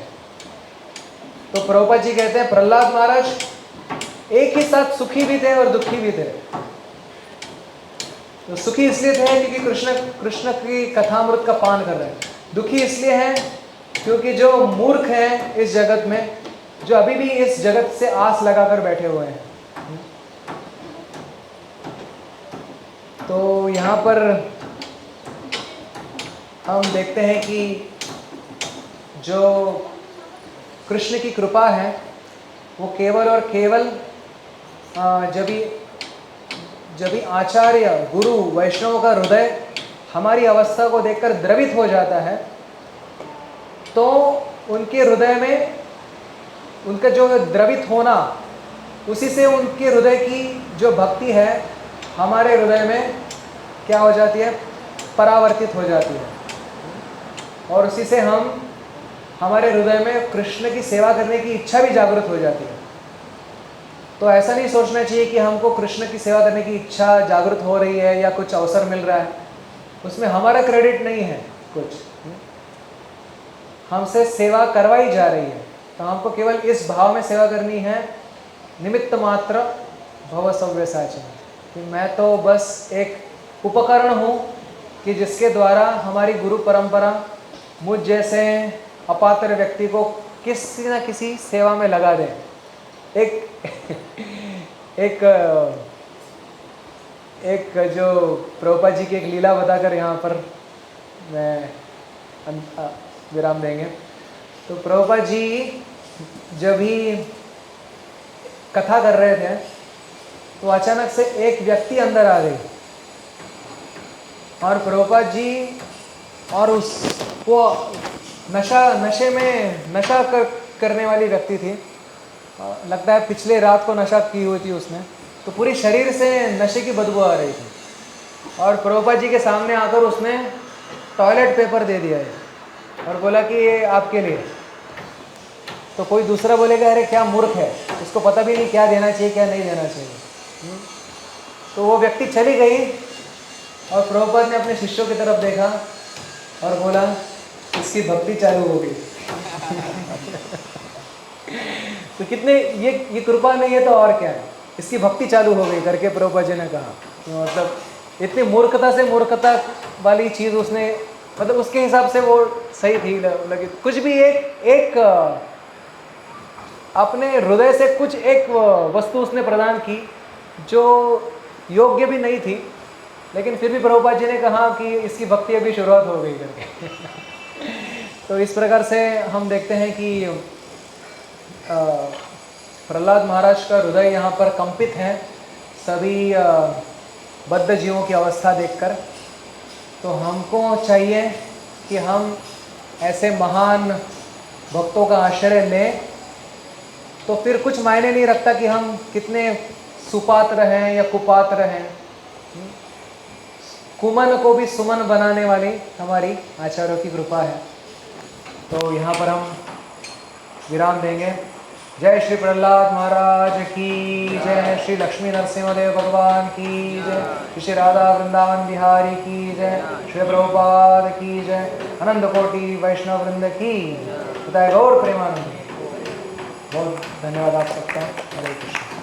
तो प्रभुपाद जी कहते हैं प्रहलाद महाराज एक ही साथ सुखी भी थे और दुखी भी थे। तो सुखी इसलिए थे क्योंकि कृष्ण की कथामृत का पान कर रहे हैं। दुखी इसलिए है क्योंकि जो मूर्ख हैं इस जगत में, जो अभी भी इस जगत से आस लगाकर बैठे हुए हैं। तो यहाँ पर हम देखते हैं कि जो कृष्ण की कृपा है वो केवल और केवल जब भी आचार्य गुरु वैष्णव का हृदय हमारी अवस्था को देखकर द्रवित हो जाता है, तो उनके हृदय में उनका जो द्रवित होना, उसी से उनके हृदय की जो भक्ति है हमारे हृदय में क्या हो जाती है? परावर्तित हो जाती है। और उसी से हमारे हृदय में कृष्ण की सेवा करने की इच्छा भी जागृत हो जाती है। तो ऐसा नहीं सोचना चाहिए कि हमको कृष्ण की सेवा करने की इच्छा जागृत हो रही है या कुछ अवसर मिल रहा है, उसमें हमारा क्रेडिट नहीं है कुछ, हमसे सेवा करवाई जा रही है। तो हमको केवल इस भाव में सेवा करनी है, निमित्त मात्र भव सव्यसाची, कि मैं तो बस एक उपकरण हूँ कि जिसके द्वारा हमारी गुरु परंपरा मुझ जैसे अपात्र व्यक्ति को किसी न किसी सेवा में लगा दे। एक जो प्रभुपाद जी की एक लीला बताकर यहाँ पर मैं विराम देंगे। तो प्रभुपाद जी जब ही कथा कर रहे थे तो अचानक से एक व्यक्ति अंदर आ गई, और प्रभुपाद जी और वो नशा करने वाली व्यक्ति थी, लगता है पिछले रात को नशा की हुई थी उसने, तो पूरी शरीर से नशे की बदबू आ रही थी। और प्रभुपाद जी के सामने आकर उसने टॉयलेट पेपर दे दिया है और बोला कि ये आपके लिए। तो कोई दूसरा बोलेगा अरे क्या मूर्ख है, उसको पता भी नहीं क्या देना चाहिए क्या नहीं देना चाहिए। तो वो व्यक्ति चली गई और प्रभुपाद ने अपने शिष्यों की तरफ देखा और बोला इसकी भक्ति चालू हो गई। तो कितने ये कृपा नहीं है तो और क्या है, इसकी भक्ति चालू हो गई करके प्रभुपाद जी ने कहा। तो मतलब इतनी मूर्खता से मूर्खता वाली चीज़ उसने, मतलब उसके हिसाब से वो सही थी लगी। कुछ भी एक अपने हृदय से कुछ एक वस्तु उसने प्रदान की जो योग्य भी नहीं थी, लेकिन फिर भी प्रभुपाद जी ने कहा कि इसकी भक्ति अभी शुरुआत हो गई करके। तो इस प्रकार से हम देखते हैं कि प्रहलाद महाराज का हृदय यहाँ पर कंपित है सभी बद्ध जीवों की अवस्था देखकर। तो हमको चाहिए कि हम ऐसे महान भक्तों का आश्रय लें, तो फिर कुछ मायने नहीं रखता कि हम कितने सुपात्र हैं या कुपात्र हैं। कुमन को भी सुमन बनाने वाली हमारी आचार्यों की कृपा है। तो यहाँ पर हम विराम देंगे। जय श्री प्रहलाद महाराज की जय, श्री लक्ष्मी नरसिंहदेव भगवान की जय, श्री राधा वृंदावन बिहारी की जय, श्री प्रभुपाद की जय, अनंत कोटि वैष्णव वृंद की जय, गौर प्रेमानंद। बहुत धन्यवाद आप सबका। हरे कृष्ण।